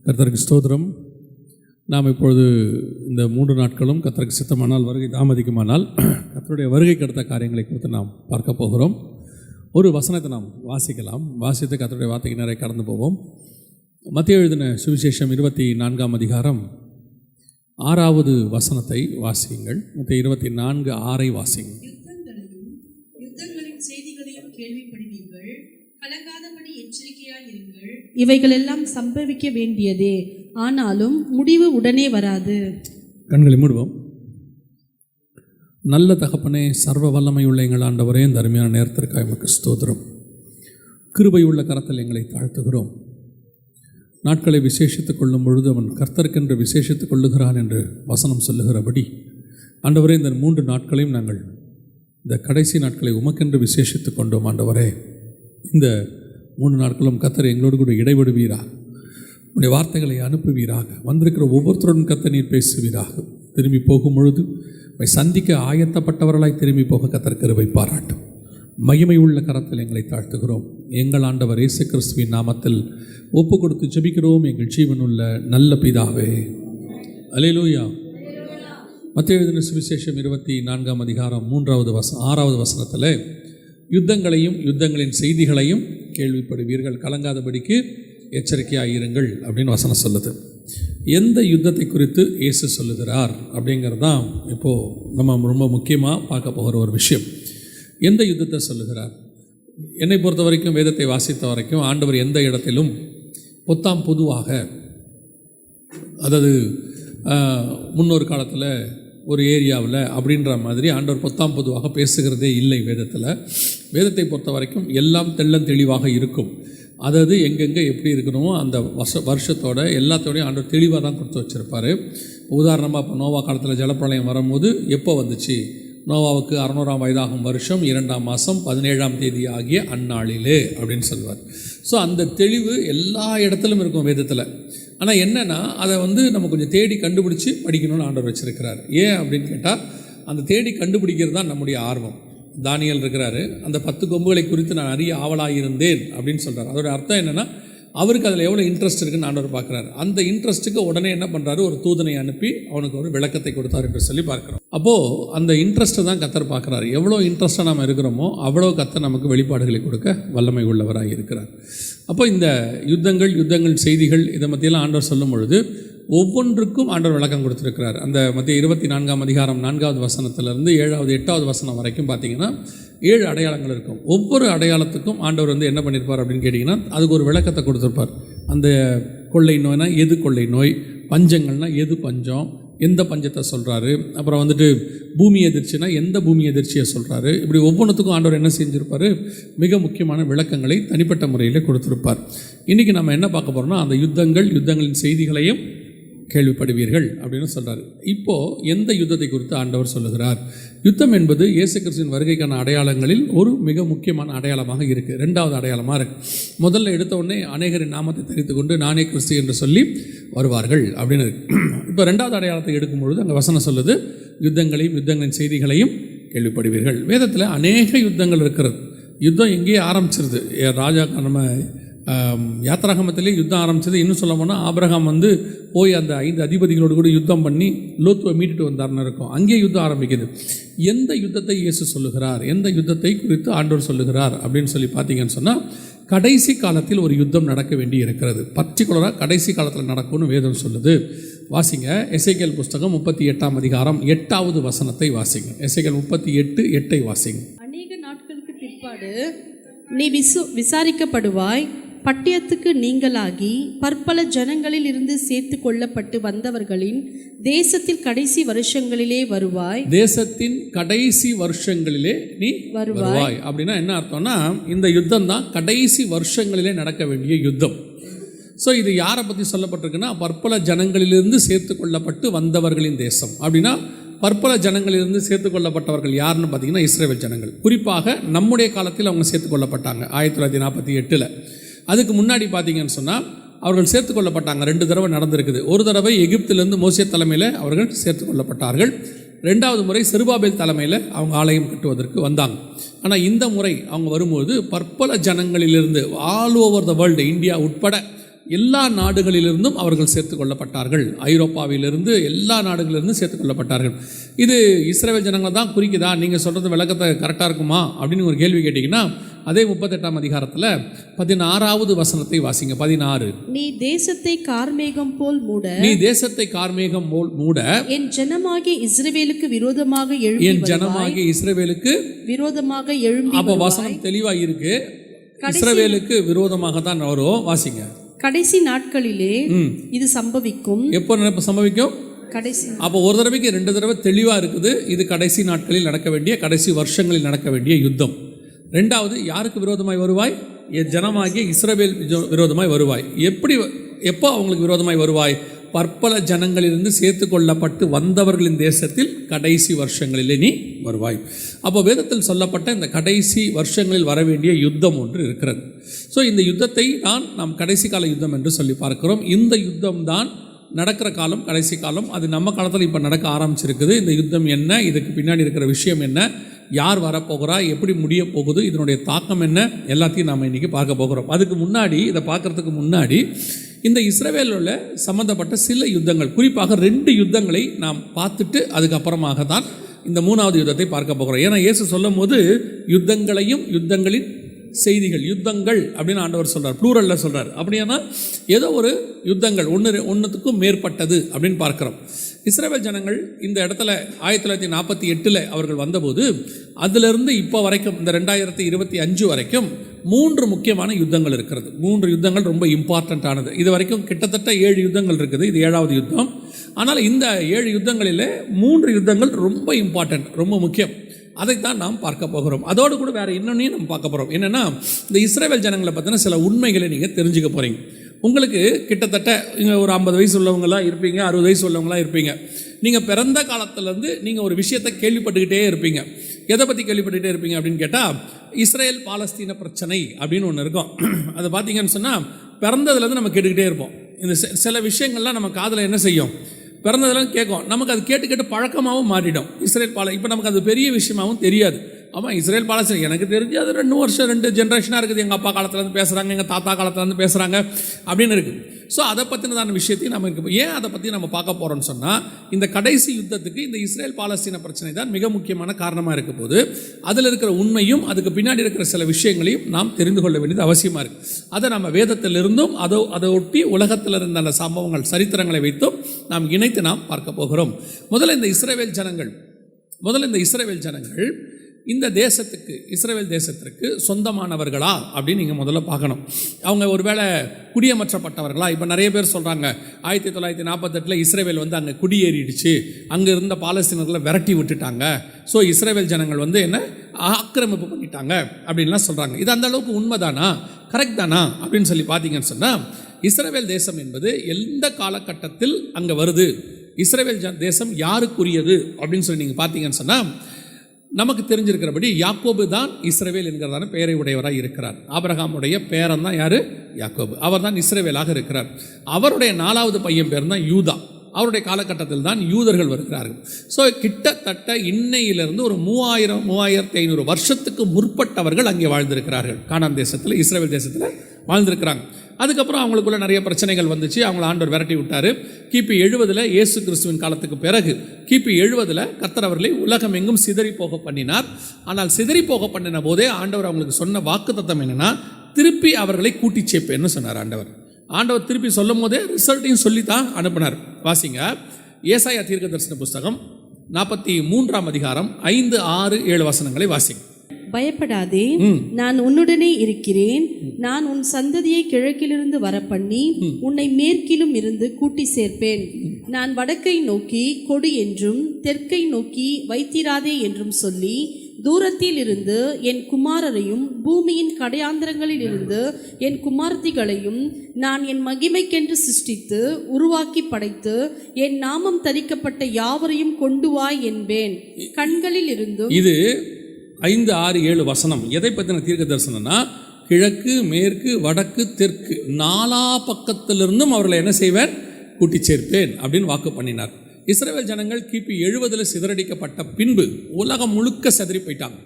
கர்த்தருக்கு ஸ்தோத்திரம். நாம் இப்பொழுது இந்த 3 நாட்களும் கர்த்தருக்கு சித்தமானால் வருகை தாமதிக்குமானால் கர்த்தருடைய வருகைக்கு அடுத்த காரியங்களை குறித்து நாம் பார்க்க போகிறோம். ஒரு வசனத்தை நாம் வாசிக்கலாம். வாசித்து கர்த்தருடைய வார்த்தைக்கு நிறைய கடந்து போவோம். மத்தேயு எழுதின சுவிசேஷம் 24ஆம் அதிகாரம் 6வது வசனத்தை வாசியுங்கள். மத்தேயு 24:6 வாசியுங்கள். யுத்தங்களின் செய்திகளையும் கேள்விப்படுவீர்கள், கலங்காதபடி எச்சரிக்கையாயிருங்கள். இவைகளெல்லாம் சம்பவிக்க வேண்டியதே, ஆனாலும் முடிவு உடனே வராது. கண்களை மூடுவோம். நல்ல தகப்பனே, சர்வ வல்லமை உள்ள எங்கள் ஆண்டவரே, இந்த அருமையான நேரத்திற்காக எமக்கு ஸ்தோத்திரம். கிருபை உள்ள கரத்தில் எங்களை தாழ்த்துகிறோம். நாட்களை விசேஷித்துக் கொள்ளும் பொழுது அவன் கர்த்தருக்கென்று விசேஷித்துக் கொள்ளுகிறான் என்று வசனம் சொல்லுகிறபடி ஆண்டவரே, இந்த 3 நாட்களையும் நாங்கள் இந்த கடைசி நாட்களை உமக்கென்று விசேஷித்துக் கொண்டோம். ஆண்டவரே, இந்த 3 நாட்களும் கர்த்தர் எங்களோடு கூட இடைவிடுவீராக, உடைய வார்த்தைகளை அனுப்புவீராக, வந்திருக்கிற ஒவ்வொருத்தருடன் கர்த்தர் நீர் பேசுவீராக. திரும்பி போகும் பொழுது சந்திக்க ஆயத்தப்பட்டவர்களாய் திரும்பி போக கர்த்தர் கிருபை பாராட்டும். மகிமை உள்ள கரத்தில் எங்களை தாழ்த்துகிறோம். எங்கள் ஆண்டவர் இயேசு கிறிஸ்துவின் நாமத்தில் ஒப்பு கொடுத்து ஜெபிக்கிறோம் எங்கள் ஜீவனுள்ள நல்ல பிதாவே. அல்லேலூயா. மத்தேயு எழுதின சுவிசேஷம் 24ஆம் அதிகாரம் 6வது வசனத்தில் யுத்தங்களையும் யுத்தங்களின் செய்திகளையும் கேள்விப்படுவீர்கள், கலங்காதபடிக்கு எச்சரிக்கையாயிருங்கள் அப்படின்னு வசனம் சொல்லுது. எந்த யுத்தத்தை குறித்து இயேசு சொல்லுகிறார் அப்படிங்கிறது தான் இப்போது நம்ம ரொம்ப முக்கியமாக பார்க்க போகிற ஒரு விஷயம். எந்த யுத்தத்தை சொல்லுகிறார்? என்னை பொறுத்த வரைக்கும், வேதத்தை வாசித்த வரைக்கும், ஆண்டவர் எந்த இடத்திலும் பொத்தாம் பொதுவாக, அதாவது முன்னொரு காலத்தில் ஒரு ஏரியாவில் அப்படின்ற மாதிரி ஆண்டவர் பொத்தாம் பொதுவாக பேசுகிறதே இல்லை வேதத்தில். வேதத்தை பொறுத்த வரைக்கும் எல்லாம் தெளிவாக இருக்கும். அதாவது எங்கெங்கே எப்படி இருக்கணுமோ அந்த வருஷத்தோட எல்லாத்தோடையும் ஆண்டவர் தெளிவாக தான் கொடுத்து வச்சுருப்பார். உதாரணமாக இப்போ நோவா காலத்தில் ஜலப்பிரளயம் வரும்போது எப்போ வந்துச்சு? நோவாவுக்கு 600ஆம் வயதாகும் வருஷம் 2ஆம் மாதம் 17ஆம் தேதி ஆகிய அந்நாளிலே அப்படின்னு சொல்லுவார். ஸோ அந்த தெளிவு எல்லா இடத்துலையும் இருக்கும் வேதத்தில். ஆனால் என்னென்னா, அதை நம்ம கொஞ்சம் தேடி கண்டுபிடிச்சி படிக்கணும்னு ஆண்டவர் வச்சுருக்கிறார். ஏன் அப்படின்னு கேட்டால், அந்த தேடி கண்டுபிடிக்கிறது தான் நம்முடைய ஆர்வம். தானியேல் இருக்கிறாரு, அந்த 10 கொம்புகளை குறித்து நான் அறிய ஆவலாயிருந்தேன் அப்படின்னு சொல்கிறார். அதோட அர்த்தம் என்னென்னா, அவருக்கு அதில் எவ்வளோ இன்ட்ரெஸ்ட் இருக்குன்னு ஆண்டவர் பார்க்குறாரு. அந்த இன்ட்ரெஸ்ட்டுக்கு உடனே என்ன பண்ணுறாரு, ஒரு தூதனை அனுப்பி அவனுக்கு ஒரு விளக்கத்தை கொடுத்தார் என்று சொல்லி பார்க்குறோம். அப்போது அந்த இன்ட்ரெஸ்ட்டை தான் கர்த்தர் பார்க்குறாரு. எவ்வளோ இன்ட்ரெஸ்ட்டாக நாம் இருக்கிறோமோ அவ்வளோ கர்த்தர் நமக்கு வெளிப்பாடுகளை கொடுக்க வல்லமை உள்ளவராக இருக்கிறார். அப்போ இந்த யுத்தங்கள் செய்திகள் இதை மத்தியெல்லாம் ஆண்டவர் சொல்லும் பொழுது ஒவ்வொன்றுக்கும் ஆண்டவர் விளக்கம் கொடுத்துருக்கிறார். அந்த மத்திய 24ஆம் அதிகாரம் 4வது வசனத்திலிருந்து 7வது 8வது வசனம் வரைக்கும் பார்த்தீங்கன்னா 7 அடையாளங்கள் இருக்கும். ஒவ்வொரு அடையாளத்துக்கும் ஆண்டவர் என்ன பண்ணியிருப்பார் அப்படின்னு கேட்டிங்கன்னா, அதுக்கு ஒரு விளக்கத்தை கொடுத்துருப்பார். அந்த கொள்ளை நோய்னா எது கொள்ளை நோய், பஞ்சங்கள்னா எது பஞ்சம், எந்த பஞ்சத்தை சொல்கிறாரு, அப்புறம் பூமி எதிர்ச்சினா எந்த பூமி எதிர்ச்சியை சொல்கிறாரு. இப்படி ஒவ்வொன்றுத்துக்கும் ஆண்டவர் என்ன செஞ்சுருப்பார், மிக முக்கியமான விளக்கங்களை தனிப்பட்ட முறையில் கொடுத்துருப்பார். இன்றைக்கி நம்ம என்ன பார்க்க போகிறோம்னா, அந்த யுத்தங்களின் செய்திகளையும் கேள்விப்படுவீர்கள் அப்படின்னு சொல்கிறார். இப்போது எந்த யுத்தத்தை குறித்து ஆண்டவர் சொல்லுகிறார்? யுத்தம் என்பது இயேசு கிறிஸ்துவின் வருகைக்கான அடையாளங்களில் ஒரு மிக முக்கியமான அடையாளமாக இருக்குது. 2வது அடையாளமாக இருக்குது. முதல்ல எடுத்த உடனே அநேகரின் நாமத்தை தெரிந்து கொண்டு நானே கிறிஸ்து என்று சொல்லி வருவார்கள் அப்படின்னு இருக்குது. இப்போ 2வது அடையாளத்தை எடுக்கும்பொழுது அங்கே வசனம் சொல்லுது, யுத்தங்களின் செய்திகளையும் கேள்விப்படுவீர்கள். வேதத்தில் அநேக யுத்தங்கள் இருக்கிறது. யுத்தம் எங்கேயே ஆரம்பிச்சிருது. ராஜா நம்ம யாத்திராகமத்திலே யுத்தம் ஆரம்பித்தது. இன்னும் சொல்ல போனால் ஆபிரகாம் போய் அந்த 5 அதிபதிகளோடு கூட யுத்தம் பண்ணி லோத்துவை மீட்டுட்டு வந்தார்னு இருக்கும். அங்கேயே யுத்தம் ஆரம்பிக்குது. எந்த யுத்தத்தை இயேசு சொல்லுகிறார், எந்த யுத்தத்தை குறித்து ஆண்டவர் சொல்லுகிறார் அப்படின்னு சொல்லி பார்த்தீங்கன்னு சொன்னால், கடைசி காலத்தில் ஒரு யுத்தம் நடக்க வேண்டி இருக்கிறது. பர்டிகுலராக கடைசி காலத்தில் நடக்கும்னு வேதம் சொல்லுது. வாசிங்க, எசேக்கியேல் புஸ்தகம் 38ஆம் அதிகாரம் 8வது வசனத்தை வாசிங்க. எசேக்கியேல் 38:8 வாசிங்க. அநேக நாட்களுக்கு பிற்பாடு நீ விசாரிக்கப்படுவாய், பட்டயத்துக்கு நீங்களாகி பற்பல ஜனங்களில் இருந்து சேர்த்து கொள்ளப்பட்டு வந்தவர்களின் தேசத்தில் கடைசி வருஷங்களிலே வருவாய். தேசத்தின் கடைசி வருஷங்களிலே நீ வருவாய் அப்படின்னா என்ன அர்த்தம்னா, இந்த யுத்தம் தான் கடைசி வருஷங்களிலே நடக்க வேண்டிய யுத்தம். ஸோ இது யாரை பற்றி சொல்லப்பட்டிருக்குன்னா, பற்பல ஜனங்களிலிருந்து சேர்த்து கொள்ளப்பட்டு வந்தவர்களின் தேசம். அப்படின்னா பற்பல ஜனங்களிலிருந்து சேர்த்து கொள்ளப்பட்டவர்கள் யாருன்னு பார்த்தீங்கன்னா, இஸ்ரவேல் ஜனங்கள். குறிப்பாக நம்முடைய காலத்தில் அவங்க சேர்த்து கொள்ளப்பட்டாங்க 1948. அதுக்கு முன்னாடி பார்த்தீங்கன்னு சொன்னால் அவர்கள் சேர்த்து கொள்ளப்பட்டாங்க. 2 தடவை நடந்திருக்குது. ஒரு தடவை எகிப்திலிருந்து மோசே தலைமையில் அவர்கள் சேர்த்து கொள்ளப்பட்டார்கள். 2வது முறை செருபாபேல் தலைமையில் அவங்க ஆலயம் கட்டுவதற்கு வந்தாங்க. ஆனால் இந்த முறை அவங்க வரும்போது பற்பல ஜனங்களிலிருந்து all over the world, India உட்பட எல்லா நாடுகளிலிருந்தும் அவர்கள் சேர்த்து கொள்ளப்பட்டார்கள். ஐரோப்பாவிலிருந்து எல்லா நாடுகளிலிருந்து சேர்த்து கொள்ளப்பட்டார்கள். இது இஸ்ரவேல் ஜனங்களை தான் குறிக்குதா, நீங்கள் சொல்கிறது விளக்கத்தை கரெக்டாக இருக்குமா அப்படின்னு ஒரு கேள்வி கேட்டிங்கன்னா, அதே 38ஆம் அதிகாரத்தில் 16வது வசனத்தை வாசிங்க. 16. நீ தேசத்தை கார்மேகம் போல் மூட, நீ தேசத்தை கார்மேகம் போல் மூட, என் ஜனமாகிய இஸ்ரவேலுக்கு விரோதமாக எழும்பி என் ஜனமாகிய இஸ்ரவேலுக்கு விரோதமாக எழும்பி. அப்போ வசனம் தெளிவாக இருக்கு, இஸ்ரவேலுக்கு விரோதமாக தான் வரும். வாசிங்க. கடைசி நாட்களிலே இது சம்பவிக்கும். எப்போ சம்பவிக்கும்? கடைசி. அப்போ ஒரு தடவைக்கு 2 தடவை தெளிவாக இருக்குது. இது கடைசி நாட்களில் நடக்க வேண்டிய, கடைசி வருஷங்களில் நடக்க வேண்டிய யுத்தம். ரெண்டாவது, யாருக்கு விரோதமாய் வருவாய்? என் ஜனமாகிய இஸ்ரவேல் விரோதமாய் வருவாய். எப்போ அவங்களுக்கு விரோதமாய் வருவாய்? பற்பல ஜனங்களிலிருந்து சேர்த்து கொள்ளப்பட்டு வந்தவர்களின் தேசத்தில் கடைசி வருஷங்களிலே நீ வருவாய். அப்போ வேதத்தில் சொல்லப்பட்ட இந்த கடைசி வருஷங்களில் வர வேண்டிய யுத்தம் ஒன்று இருக்கிறது. ஸோ இந்த யுத்தத்தை தான் நாம் கடைசி கால யுத்தம் என்று சொல்லி பார்க்கிறோம். இந்த யுத்தம் தான் நடக்கிற காலம், கடைசி காலம். அது நம்ம காலத்தில் இப்போ நடக்க ஆரம்பிச்சிருக்குது. இந்த யுத்தம் என்ன, இதுக்கு பின்னாடி இருக்கிற விஷயம் என்ன, யார் வரப்போகிறா, எப்படி முடிய போகுது, இதனுடைய தாக்கம் என்ன, எல்லாத்தையும் நாம் இன்றைக்கி பார்க்க போகிறோம். அதுக்கு முன்னாடி, இதை பார்க்குறதுக்கு முன்னாடி இந்த இஸ்ரவேலில் சம்மந்தப்பட்ட சில யுத்தங்கள், குறிப்பாக 2 யுத்தங்களை நாம் பார்த்துட்டு அதுக்கப்புறமாக தான் இந்த 3வது யுத்தத்தை பார்க்க போகிறோம். ஏன்னா இயேசு சொல்லும் போது யுத்தங்களையும் யுத்தங்களின் செய்திகள், யுத்தங்கள் அப்படின்னு ஆண்டவர் சொல்கிறார், ப்ளூரலில் சொல்கிறார். அப்படின்னா ஏதோ ஒரு யுத்தங்கள் ஒன்றுத்துக்கும் மேற்பட்டது அப்படின்னு பார்க்குறோம். இஸ்ரவேல் ஜனங்கள் இந்த இடத்துல 1948 அவர்கள் வந்தபோது அதிலிருந்து இப்போ வரைக்கும், இந்த 2025 வரைக்கும் 3 முக்கியமான யுத்தங்கள் இருக்கிறது. 3 யுத்தங்கள் ரொம்ப இம்பார்ட்டண்ட்டானது. இது வரைக்கும் கிட்டத்தட்ட 7 யுத்தங்கள் இருக்குது. இது 7வது யுத்தம். ஆனால் இந்த 7 யுத்தங்களில் 3 யுத்தங்கள் ரொம்ப இம்பார்ட்டண்ட், ரொம்ப முக்கியம். அதைத்தான் நாம் பார்க்க போகிறோம். அதோடு கூட வேறு இன்னொன்னையும் நம்ம பார்க்க போகிறோம். என்னென்னா, இந்த இஸ்ரவேல் ஜனங்களை பற்றின சில உண்மைகளை நீங்கள் தெரிஞ்சுக்க போகிறீங்க. உங்களுக்கு கிட்டத்தட்ட இங்கே ஒரு 50 வயசு உள்ளவங்களாம் இருப்பீங்க, 60 வயசு உள்ளவங்களாம் இருப்பீங்க. நீங்கள் பிறந்த காலத்துலேருந்து நீங்கள் ஒரு விஷயத்தை கேள்விப்பட்டுக்கிட்டே இருப்பீங்க. எதை பற்றி கேள்விப்பட்டுக்கிட்டே இருப்பீங்க அப்படின்னு கேட்டால், இஸ்ரேல் பாலஸ்தீன பிரச்சனை அப்படின்னு ஒன்று இருக்கும். அதை பார்த்தீங்கன்னு சொன்னால் பிறந்ததுலேருந்து நம்ம கேட்டுக்கிட்டே இருப்போம். இந்த சில விஷயங்கள்லாம் நம்ம காதில் என்ன செய்யும், பிறந்ததெல்லாம் கேட்கும். நமக்கு அது கேட்டு கேட்டு பழக்கமாகவும் மாறிடும். இஸ்ரேல் இப்போ நமக்கு அது பெரிய விஷயமாகவும் தெரியாது. ஆமாம், இஸ்ரேல் பாலஸ்தீன் எனக்கு தெரிஞ்சு அது 2 வருஷம் 2 ஜென்ரேஷனாக இருக்குது. எங்கள் அப்பா காலத்துலேருந்து பேசுகிறாங்க, எங்கள் தாத்தா காலத்துலேருந்து பேசுகிறாங்க அப்படின்னு இருக்குது. ஸோ அதை பற்றினதான விஷயத்தையும் நம்ம இருக்கு. ஏன் அதை பற்றி நம்ம பார்க்க போகிறோம்னு சொன்னால், இந்த கடைசி யுத்தத்துக்கு இந்த இஸ்ரேல் பாலஸ்தீன பிரச்சனை தான் மிக முக்கியமான காரணமாக இருக்க போது அதில் இருக்கிற உண்மையும் அதுக்கு பின்னாடி இருக்கிற சில விஷயங்களையும் நாம் தெரிந்து கொள்ள வேண்டியது அவசியமாக இருக்குது. அதை நம்ம வேதத்திலிருந்தும் அதை ஒட்டி உலகத்தில் இருந்த அந்த சம்பவங்கள், சரித்திரங்களை வைத்தும் நாம் இணைத்து நாம் பார்க்க போகிறோம். முதல்ல இந்த இஸ்ரேல் ஜனங்கள் இந்த தேசத்துக்கு, இஸ்ரேல் தேசத்திற்கு சொந்தமானவர்களா அப்படின்னு நீங்கள் முதல்ல பார்க்கணும். அவங்க ஒருவேளை குடியமற்றப்பட்டவர்களா? இப்போ நிறைய பேர் சொல்கிறாங்க 1948 இஸ்ரேல் வந்து அங்கே குடியேறிடுச்சு, அங்கே இருந்த பாலஸ்தீனர்களை விரட்டி விட்டுட்டாங்க, ஸோ இஸ்ரேல் ஜனங்கள் வந்து என்ன ஆக்கிரமிப்பு பண்ணிட்டாங்க அப்படின்லாம் சொல்கிறாங்க. இது அந்த அளவுக்கு உண்மைதானா, கரெக்ட் தானா அப்படின்னு சொல்லி பார்த்தீங்கன்னு சொன்னால், இஸ்ரேல் தேசம் என்பது எந்த காலகட்டத்தில் அங்கே வருது, இஸ்ரேல் தேசம் யாருக்குரியது அப்படின்னு சொல்லி நீங்கள் பார்த்தீங்கன்னு சொன்னால், நமக்கு தெரிஞ்சிருக்கிறபடி யாக்கோபு தான் இஸ்ரவேல் என்கிறதான பெயரை உடையவராக இருக்கிறார். ஆபிரகாமுடைய பேரன் தான் யார்? யாக்கோபு. அவர் தான் இஸ்ரவேலாக இருக்கிறார். அவருடைய 4வது பையன் பேர் தான் யூதா. அவருடைய காலகட்டத்தில் தான் யூதர்கள் வருகிறார்கள். ஸோ கிட்டத்தட்ட இன்னையிலிருந்து ஒரு 3500 வருஷத்துக்கு முற்பட்டவர்கள் அங்கே வாழ்ந்திருக்கிறார்கள். கானான் தேசத்தில், இஸ்ரவேல் தேசத்தில் வாழ்ந்திருக்கிறாங்க. அதுக்கப்புறம் அவங்களுக்குள்ள நிறைய பிரச்சனைகள் வந்துச்சு. அவங்கள ஆண்டவர் விரட்டி விட்டார். கிபி 70 இயேசு கிறிஸ்துவின் காலத்துக்கு பிறகு கிபி 70 கர்த்தர் அவர்களை உலகம் எங்கும் சிதறி போக பண்ணினார். ஆனால் சிதறி போக பண்ணின போதே ஆண்டவர் அவங்களுக்கு சொன்ன வாக்குத்தத்தம் என்னென்னா, திருப்பி அவர்களை கூட்டி சேர்ப்பேன்னு சொன்னார் ஆண்டவர் திருப்பி சொல்லும் போதே ரிசல்ட்டையும் சொல்லித்தான் அனுப்பினார். வாசிங்க, ஏசாயா தீர்க்கதரிசன புஸ்தகம் 43ஆம் அதிகாரம் 5, 6, 7 வசனங்களை வாசிங்க. பயப்படாதே, நான் உன்னுடனே இருக்கிறேன். நான் உன் சந்ததியை கிழக்கிலிருந்து வரப்பண்ணி உன்னை மேற்கிலும் இருந்து கூட்டி சேர்ப்பேன். நான் வடக்கை நோக்கி கொடு என்றும் தெற்கை நோக்கி வைத்திராதே என்றும் சொல்லி, தூரத்தில் இருந்து என் குமாரரையும் பூமியின் கடையாந்திரங்களில் இருந்து என் குமார்த்திகளையும் நான் என் மகிமைக்கென்று சிருஷ்டித்து உருவாக்கி படைத்து என் நாமம் தரிக்கப்பட்ட யாவரையும் கொண்டு வா என்பேன். கண்களில் இருந்தும். இது 5, 6, 7 வசனம் எதை பற்றின தீர்க்க தரிசனம்னா, கிழக்கு, மேற்கு, வடக்கு, தெற்கு 4 பக்கத்திலிருந்தும் அவர்களை என்ன செய்வேன், கூட்டி சேர்ப்பேன் அப்படின்னு வாக்கு பண்ணினார். இஸ்ரவேல் ஜனங்கள் கிபி 70 சிதறடிக்கப்பட்ட பின்பு உலகம் முழுக்க சிதறி போயிட்டாங்க.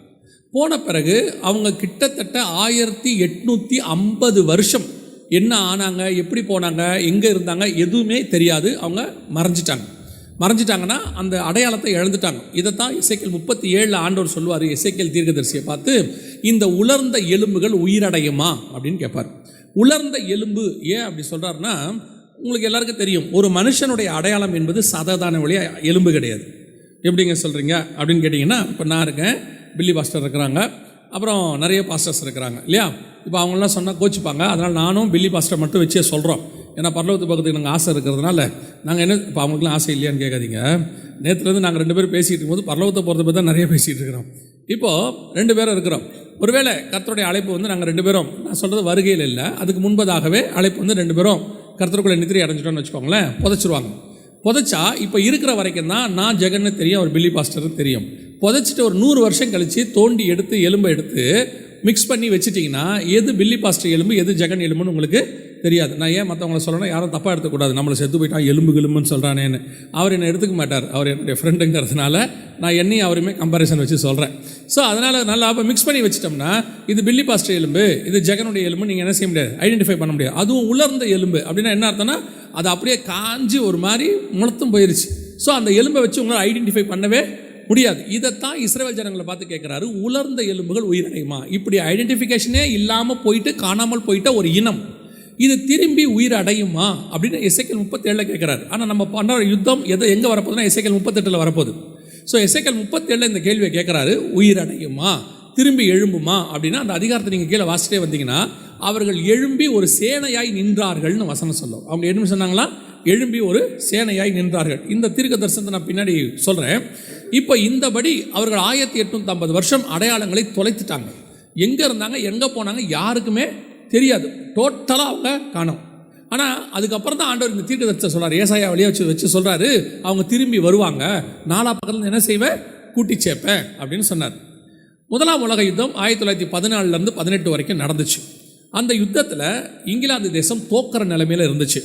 போன பிறகு அவங்க கிட்டத்தட்ட 1850 வருஷம் என்ன ஆனாங்க, எப்படி போனாங்க, எங்கே இருந்தாங்க எதுவுமே தெரியாது. அவங்க மறைஞ்சிட்டாங்கன்னா அந்த அடையாளத்தை இழந்துட்டாங்க. இதைத்தான் எசேக்கியேல் 37 ஆண்டவர் சொல்லுவார். எசேக்கியேல் தீர்க்கதரிசியை பார்த்து, இந்த உலர்ந்த எலும்புகள் உயிரடையுமா அப்படின்னு கேட்பார். உலர்ந்த எலும்பு ஏன் அப்படி சொல்கிறாருன்னா, உங்களுக்கு எல்லாருக்கும் தெரியும், ஒரு மனுஷனுடைய அடையாளம் என்பது சாதாரண வழியா எலும்பு கிடையாது. எப்படிங்க சொல்கிறீங்க அப்படின்னு கேட்டிங்கன்னா, இப்போ நான் இருக்கேன், பில்லி பாஸ்டர் இருக்கிறாங்க, அப்புறம் நிறைய பாஸ்டர்ஸ் இருக்கிறாங்க இல்லையா. இப்போ அவங்களாம் சொன்னால் கோச்சிப்பாங்க. அதனால் நானும் பில்லி பாஸ்டர் மட்டும் வச்சே சொல்கிறோம். ஏன்னா பரலோகத்து பக்கத்துக்கு நாங்கள் ஆசை இருக்கிறதுனால நாங்கள் என்ன, இப்போ அவங்களுக்குலாம் ஆசை இல்லையான்னு கேட்காதீங்க. நேற்றுலேருந்து நாங்கள் 2 பேரும் பேசிகிட்டு இருக்கும்போது பரலோகத்தை போகிறத பற்றி தான் நிறைய பேசிகிட்டு இருக்கிறோம். இப்போது 2 பேரும் இருக்கிறோம். ஒருவேளை கர்த்தருடைய அழைப்பு வந்து நாங்கள் 2 பேரும், நான் சொல்கிறது வருகையில் இல்லை, அதுக்கு முன்பதாகவே அழைப்பு வந்து 2 பேரும் கர்த்தருக்குள்ளே நித்திரை அடைஞ்சிட்டோன்னு வச்சுக்கோங்களேன், புதைச்சிருவாங்க. புதைச்சா இப்போ இருக்கிற வரைக்கும் தான் நான் ஜெகன்னு தெரியும், அவர் பில்லி பாஸ்டருக்கு தெரியும். புதைச்சிட்டு ஒரு 100 வருஷம் கழித்து தோண்டி எடுத்து எலும்பை எடுத்து மிக்ஸ் பண்ணி வச்சுட்டிங்கன்னா எது பில்லி பாஸ்டர் எலும்பு எது ஜெகன் எலும்புன்னு உங்களுக்கு தெரியாது. நான் ஏன் மற்றவங்களை சொல்லணும், யாரும் தப்பாக எடுத்துக்கூடாது, நம்மளை செத்து போயிட்டான் எலும்புன்னு சொல்கிறானேன்னு. அவர் என்னை எடுத்துக்க மாட்டார், அவர் என்னுடைய ஃப்ரெண்டுங்கிறதுனால நான் என்னையும் அவருமே கம்பேரிசன் வச்சு சொல்கிறேன். ஸோ அதனால் நல்லா அப்போ மிக்ஸ் பண்ணி வச்சிட்டோம்னா இது பில்லி பாஸ்டர் எலும்பு, இது ஜெகனுடைய எலும்பு நீங்கள் என்ன செய்ய முடியாது, ஐடென்டிஃபை பண்ண முடியாது. அதுவும் உலர்ந்த எலும்பு அப்படின்னா என்ன அர்த்தம்னா, அது அப்படியே காஞ்சி ஒரு மாதிரி முளத்தும் போயிருச்சு. ஸோ அந்த எலும்பை வச்சு உங்களால் ஐடென்டிஃபை பண்ணவே முடியாது. இதைத்தான் இஸ்ரவேல் ஜனங்களை பார்த்து கேட்குறாரு, உலர்ந்த எலும்புகள் உயிரடையுமா. இப்படி ஐடென்டிஃபிகேஷனே இல்லாமல் போயிட்டு காணாமல் போயிட்ட ஒரு இனம் இது திரும்பி உயிர் அடையுமா அப்படின்னு எசேக்கியேல் 37 கேட்குறாரு. ஆனால் நம்ம பண்ணுற யுத்தம் எங்கே வரப்போகுதுன்னா எசேக்கியேல் 38 வரப்போகுது. ஸோ எசேக்கியேல் 37 இந்த கேள்வியை கேட்குறாரு, உயிர் அடையுமா, திரும்பி எழும்புமா அப்படின்னா அந்த அதிகாரத்தை நீங்கள் கீழே வாசிட்டே வந்தீங்கன்னா, அவர்கள் எழும்பி ஒரு சேனையாய் நின்றார்கள்னு வசனம் சொல்லும். அவங்க என்ன சொன்னாங்களா, எழும்பி ஒரு சேனையாய் நின்றார்கள். இந்த தீர்க்க தரிசனத்தை நான் பின்னாடி சொல்கிறேன். இப்போ இந்தபடி அவர்கள் 1850 வருஷம் அடையாளங்களை தொலைத்துட்டாங்க. எங்கே இருந்தாங்க, எங்கே போனாங்க யாருக்குமே தெரியாது. டோட்டலாக அவங்க காணோம். ஆனால் அதுக்கப்புறம் தான் ஆண்டவர் இந்த தீர்க்க தரிசனத்தை சொல்கிறார், ஏசாயா வழியாக வச்சு சொல்கிறாரு, அவங்க திரும்பி வருவாங்க, 4 பக்கத்தில் என்ன செய்வேன், கூட்டி சேர்ப்பேன் அப்படின்னு சொன்னார். முதலாம் உலக யுத்தம் 1914 18 வரைக்கும் நடந்துச்சு. அந்த யுத்தத்தில் இங்கிலாந்து தேசம் தோக்கிற நிலைமையில் இருந்துச்சு.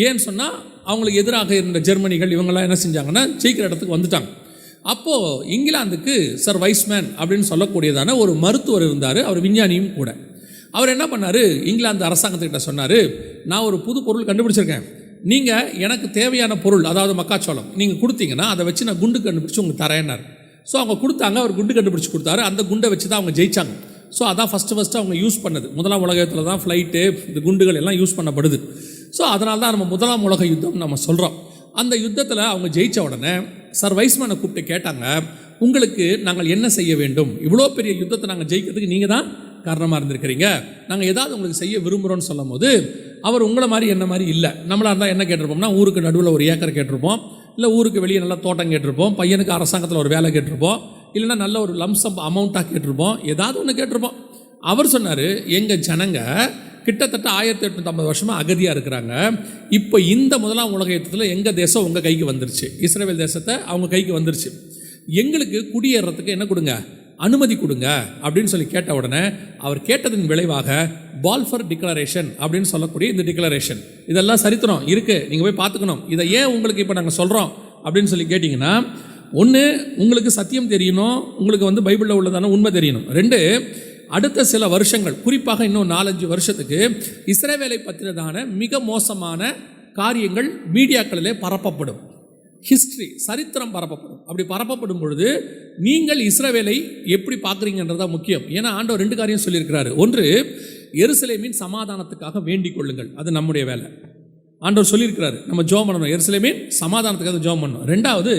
ஏன்னு சொன்னால் அவங்களுக்கு எதிராக இருந்த ஜெர்மனிகள் இவங்கெல்லாம் என்ன செஞ்சாங்கன்னா ஜெயிக்கிற இடத்துக்கு வந்துட்டாங்க. அப்போது இங்கிலாந்துக்கு சர் வைஸ்மேன் அப்படின்னு சொல்லக்கூடியதான ஒரு மருத்துவர் இருந்தார், அவர் விஞ்ஞானியும் கூட. அவர் என்ன பண்ணார், இங்கிலாந்து அரசாங்கத்துக்கிட்ட சொன்னார், நான் ஒரு புது பொருள் கண்டுபிடிச்சிருக்கேன், நீங்கள் எனக்கு தேவையான பொருள், அதாவது மக்காச்சோளம் நீங்கள் கொடுத்தீங்கன்னா அதை வச்சு நான் குண்டு கண்டுபிடிச்சி உங்களுக்கு தரேன்னார். ஸோ அவங்க கொடுத்தாங்க, அவர் குண்டு கண்டுபிடிச்சி கொடுத்தாரு. அந்த குண்டை வச்சு தான் அவங்க ஜெயித்தாங்க. ஸோ அதான் ஃபஸ்ட்டு அவங்க யூஸ் பண்ணது. முதலாம் உலகத்தில் தான் ஃப்ளைட்டு, இந்த குண்டுகள் எல்லாம் யூஸ் பண்ணப்படுது. ஸோ அதனால தான் நம்ம முதலாம் உலக யுத்தம் நம்ம சொல்கிறோம். அந்த யுத்தத்தில் அவங்க ஜெயித்த உடனே சர் வைஸ்மேனை கூப்பிட்டு கேட்டாங்க, உங்களுக்கு நாங்கள் என்ன செய்ய வேண்டும், இவ்வளோ பெரிய யுத்தத்தை நாங்கள் ஜெயிக்கிறதுக்கு நீங்கள் தான் காரணமாக இருந்திருக்கிறீங்க, நாங்கள் ஏதாவது உங்களுக்கு செய்ய விரும்புகிறோன்னு சொல்லும் போது, அவர் உங்களை மாதிரி என்ன மாதிரி இல்லை. நம்மளாக இருந்தால் என்ன கேட்டிருப்போம்னா, ஊருக்கு நடுவில் ஒரு ஏக்கர் கேட்டிருப்போம், இல்லை ஊருக்கு வெளியே நல்லா தோட்டம் கேட்டிருப்போம், பையனுக்கு அரசாங்கத்தில் ஒரு வேலை கேட்டிருப்போம், இல்லைன்னா நல்ல ஒரு லம்சம் அமௌண்ட்டாக கேட்டிருப்போம், ஏதாவது ஒன்று கேட்டிருப்போம். அவர் சொன்னார், எங்கள் ஜனங்க கிட்டத்தட்ட 1850 வருஷமாக அகதியாக இருக்கிறாங்க. இப்போ இந்த முதலாம் உலக யுத்தத்தில் எங்கள் தேசம் உங்கள் கைக்கு வந்துருச்சு, இஸ்ரவேல் தேசத்தை அவங்க கைக்கு வந்துருச்சு, எங்களுக்கு குடியேறதுக்கு என்ன கொடுங்க, அனுமதி கொடுங்க அப்படின்னு சொல்லி கேட்ட உடனே அவர் கேட்டதின் விளைவாக பால்ஃபர் டிக்ளரேஷன் அப்படின்னு சொல்லக்கூடிய இந்த டிக்ளரேஷன், இதெல்லாம் சரித்திரம் இருக்குது, நீங்கள் போய் பார்த்துக்கணும். இதை ஏன் உங்களுக்கு இப்போ நாங்கள் சொல்கிறோம் அப்படின்னு சொல்லி கேட்டிங்கன்னா, ஒன்று உங்களுக்கு சத்தியம் தெரியணும், உங்களுக்கு பைபிளில் உள்ளதான உண்மை தெரியணும். 2 அடுத்த சில வருஷங்கள், குறிப்பாக இன்னும் 4-5 வருஷத்துக்கு இஸ்ரவேலை பற்றினதான மிக மோசமான காரியங்கள் மீடியாக்களிலே பரப்பப்படும். ஹிஸ்ட்ரி, சரித்திரம் பரப்பப்படும். அப்படி பரப்பப்படும் பொழுது நீங்கள் இஸ்ரவேலை எப்படி பார்க்குறீங்கன்றதான் முக்கியம். ஏன்னா ஆண்டவர் 2 காரியம் சொல்லியிருக்கிறாரு. ஒன்று, எருசலேமின் சமாதானத்துக்காக வேண்டிக் கொள்ளுங்கள், அது நம்முடைய வேலை. ஆண்டவர் சொல்லியிருக்கிறாரு, நம்ம ஜெபம் பண்ணணும், எருசலேமின் சமாதானத்துக்காக ஜெபம் பண்ணணும். 2வது,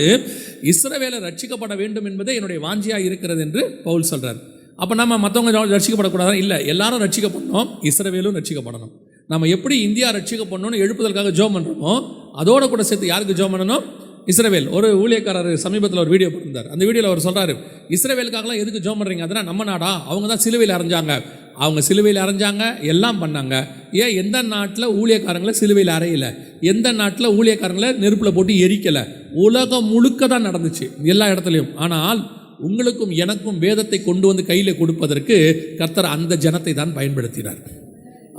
இஸ்ரவேலை ரட்சிக்கப்பட வேண்டும் என்பதே என்னுடைய வாஞ்சியாக இருக்கிறது என்று பவுல் சொல்கிறார். அப்போ நம்ம மற்றவங்க ரட்சிக்கப்படக்கூடாது இல்லை, எல்லாரும் ரட்சிக்கப்படணும், இஸ்ரவேலும் ரட்சிக்கப்படணும். நம்ம எப்படி இந்தியா ரட்சிக்கப்படணும்னு எழுப்புதலுக்காக ஜெபம் பண்ணுறோமோ அதோட கூட சேர்த்து யாருக்கு ஜெபம் பண்ணணும், இஸ்ரவேல். ஒரு ஊழியக்காரர் சமீபத்தில் ஒரு வீடியோ பண்ணியிருந்தார். அந்த வீடியோவில் அவர் சொல்கிறாரு, இஸ்ரவேலுக்காகலாம் எதுக்கு ஜெபம் பண்ணுறீங்க, அதனால் நம்ம நாடா, அவங்க தான் சிலுவையில் அரைஞ்சாங்க, அவங்க சிலுவையில் அரைஞ்சாங்க, எல்லாம் பண்ணாங்க. ஏன் எந்த நாட்டில் ஊழியக்காரங்களை சிலுவையில் அறையலை, எந்த நாட்டில் ஊழியக்காரங்களை நெருப்பில் போட்டு எரிக்கலை, உலகம் முழுக்க தான் நடந்துச்சு எல்லா இடத்துலையும். ஆனால் உங்களுக்கும் எனக்கும் வேதத்தை கொண்டு வந்து கையில் கொடுப்பதற்கு கர்த்தர் அந்த ஜனத்தை தான் பயன்படுத்தினார்.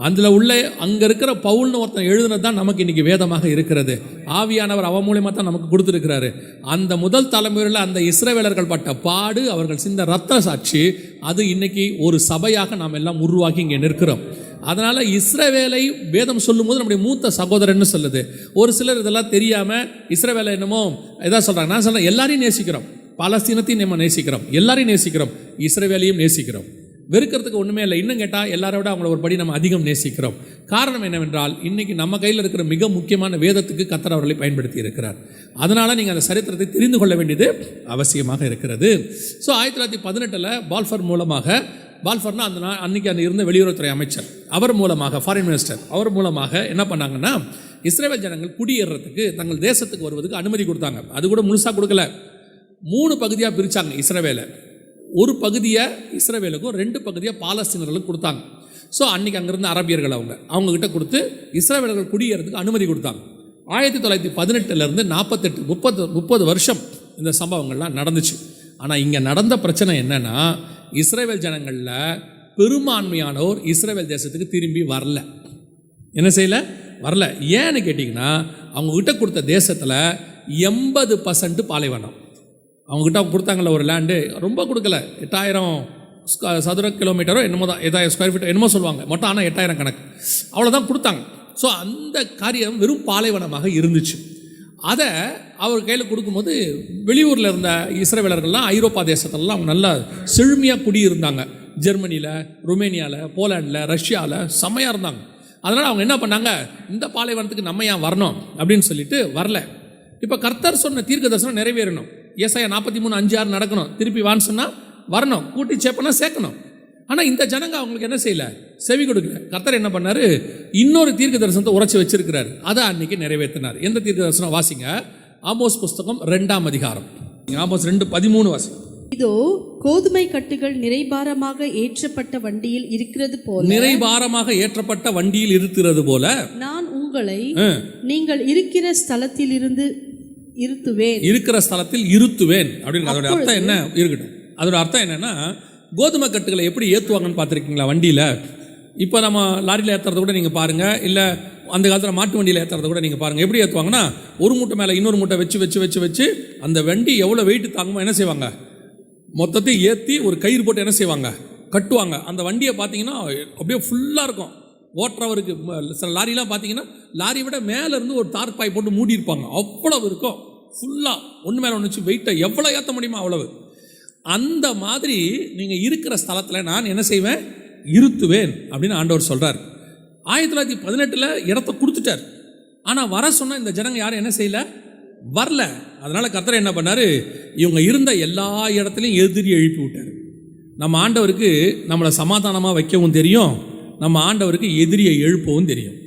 அதில் உள்ள அங்கே இருக்கிற பவுல்னு ஒருத்தன் எழுதுனது தான் நமக்கு இன்றைக்கி வேதமாக இருக்கிறது. ஆவியானவர் அவன் மூலியமாக தான் நமக்கு கொடுத்துருக்கிறாரு. அந்த முதல் தலைமுறையில் அந்த இஸ்ரவேலர்கள் பட்ட பாடு, அவர்கள் சிந்த ரத்த சாட்சி, அது இன்றைக்கி ஒரு சபையாக நாம் எல்லாம் உருவாக்கி இங்கே நிற்கிறோம். அதனால் இஸ்ரவேலை வேதம் சொல்லும்போது நம்முடைய மூத்த சகோதரன்னு சொல்லுது. ஒரு சிலர் இதெல்லாம் தெரியாமல் இஸ்ரவேலை என்னமோ இதாக சொல்கிறாங்க. நான் சொல்கிறேன், எல்லாரையும் நேசிக்கிறோம், பாலஸ்தீனத்தையும் நம்ம நேசிக்கிறோம், எல்லாரையும் நேசிக்கிறோம், இஸ்ரவேலையும் நேசிக்கிறோம். வெறுக்கிறதுக்கு ஒன்றுமே இல்லை. இன்னும் கேட்டால் எல்லாரை விட அவங்கள ஒரு படி நம்ம அதிகம் நேசிக்கிறோம். காரணம் என்னவென்றால் இன்றைக்கி நம்ம கையில் இருக்கிற மிக முக்கியமான வேதத்துக்கு கர்த்தர் அவர்களை பயன்படுத்தி இருக்கிறார். அதனால் நீங்கள் அந்த சரித்திரத்தை தெரிந்து கொள்ள வேண்டியது அவசியமாக இருக்கிறது. ஸோ 1918 பால்ஃபர் மூலமாக, பால்ஃபர்னா அன்றைக்கி அந்த இருந்த வெளியுறவுத்துறை அமைச்சர், அவர் மூலமாக, ஃபாரின் மினிஸ்டர், அவர் மூலமாக என்ன பண்ணாங்கன்னா இஸ்ரேல் ஜனங்கள் குடியேறதுக்கு தங்கள் தேசத்துக்கு வருவதுக்கு அனுமதி கொடுத்தாங்க. அது கூட முழுசாக கொடுக்கல, 3 பகுதியாக பிரித்தாங்க இஸ்ரவேலை. ஒரு பகுதியை இஸ்ரவேலுக்கும் 2 பகுதியை பாலஸ்தீனர்களுக்கும் கொடுத்தாங்க. ஸோ அன்றைக்கி அங்கேருந்து அரபியர்கள் அவங்கக்கிட்ட கொடுத்து இஸ்ரவேலர்கள் குடியேறதுக்கு அனுமதி கொடுத்தாங்க. 1918 48 30 வருஷம் இந்த சம்பவங்கள்லாம் நடந்துச்சு. ஆனால் இங்கே நடந்த பிரச்சனை என்னென்னா, இஸ்ரவேல் ஜனங்களில் பெரும்பான்மையானோர் இஸ்ரவேல் தேசத்துக்கு திரும்பி வரல. என்ன செய்யலை? வரல. ஏன்னு கேட்டிங்கன்னா, அவங்கக்கிட்ட கொடுத்த தேசத்தில் 80% பாலைவனம். அவங்ககிட்ட கொடுத்தாங்கள ஒரு லேண்டு, ரொம்ப கொடுக்கல, 8000 சதுர கிலோமீட்டரோ என்னமோ தான், 8000 ஸ்கொயர் ஃபீட் என்னமோ சொல்லுவாங்க மொத்தம். ஆனால் 8000 கணக்கு அவ்வளோதான் கொடுத்தாங்க. ஸோ அந்த காரியம் வெறும் பாலைவனமாக இருந்துச்சு. அதை அவர் கையில் கொடுக்கும்போது வெளியூரில் இருந்த இஸ்ரவேலர்கள்லாம் ஐரோப்பா தேசத்துலலாம் அவங்க நல்லா செழுமையாக குடியிருந்தாங்க. ஜெர்மனியில், ருமேனியாவில், போலாண்டில், ரஷ்யாவில் செம்மையாக இருந்தாங்க. அதனால் அவங்க என்ன பண்ணாங்க, இந்த பாலைவனத்துக்கு நம்ம ஏன் வரணும் அப்படின்னு சொல்லிட்டு வரல. இப்போ கர்த்தர் சொன்ன தீர்க்க தரிசனம் நிறைவேறணும். ஏசாயா 43:5-6 நடக்கணும். திருப்பி வான்னு சொன்னால் வரணும், கூட்டி சேப்பனா சேர்க்கணும். ஆனால் இந்த ஜனங்க அவங்களுக்கு என்ன செய்யலை, செவி கொடுக்கல. கர்த்தர் என்ன பண்ணார், இன்னொரு தீர்க்க தரிசனத்தை உரைச்சி வச்சிருக்கிறார். அதை அன்னைக்கு நிறைவேற்றினார். எந்த தீர்க்க தரிசனம்? வாசிங்க, ஆமோஸ் புஸ்தகம் 2ஆம் அதிகாரம், ஆமோஸ் 2:13 வாசிங்க. இதோ கோதுமை கட்டுகள் நிறைபாரமாக ஏற்றப்பட்ட வண்டியில் இருக்கிறது போல, நிறைபாரமாக ஏற்றப்பட்ட வண்டியில் இருக்கிறது போல நான் உங்களை நீங்கள் இருக்கிற ஸ்தலத்தில் இருந்து இருத்துவேன், இருக்கிற ஸ்தலத்தில் இருத்துவேன் அப்படின்னு. அதோட அர்த்தம் என்ன இருக்கட்டும். அதோட அர்த்தம் என்னன்னா, கோதுமை கட்டுகளை எப்படி ஏற்றுவாங்கன்னு பார்த்துருக்கீங்களா வண்டியில்? இப்போ நம்ம லாரியில் ஏற்றுறத கூட நீங்கள் பாருங்கள், இல்லை அந்த காலத்தில் மாட்டு வண்டியில் ஏற்றுறத கூட நீங்கள் பாருங்கள். எப்படி ஏற்றுவாங்கன்னா, ஒரு மூட்டை மேலே இன்னொரு மூட்டை வச்சு வச்சு வச்சு வச்சு அந்த வண்டி எவ்வளோ வெயிட் தாங்குமோ என்ன செய்வாங்க, மொத்தத்தையும் ஏற்றி ஒரு கயிறு போட்டு என்ன செய்வாங்க, கட்டுவாங்க. அந்த வண்டியை பார்த்தீங்கன்னா அப்படியே ஃபுல்லாக இருக்கும். ஓட்டுறவருக்கு சில லாரிலாம் பார்த்தீங்கன்னா லாரியை விட மேலேருந்து ஒரு தார்பாய் போட்டு மூடியிருப்பாங்க. அவ்வளவு இருக்கும் ஃபுல்லாக, ஒன்று மேலே ஒன்று வச்சு வெயிட்டை எவ்வளோ ஏற்ற முடியுமோ அவ்வளவு. அந்த மாதிரி நீங்கள் இருக்கிற ஸ்தலத்தில் நான் என்ன செய்வேன், இருத்துவேன் அப்படின்னு ஆண்டவர் சொல்கிறார். 1918 இடத்த கொடுத்துட்டார். ஆனால் வர சொன்னால் இந்த ஜனங்க யாரும் என்ன செய்யலை, வரல. அதனால் கர்த்தர் என்ன பண்ணார், இவங்க இருந்த எல்லா இடத்துலையும் எதிரி எழுப்பி விட்டார். நம்ம ஆண்டவருக்கு நம்மளை சமாதானமாக வைக்கவும் தெரியும், நம்ம ஆண்டவருக்கு எதிரியை எழுப்பவும் தெரியும்.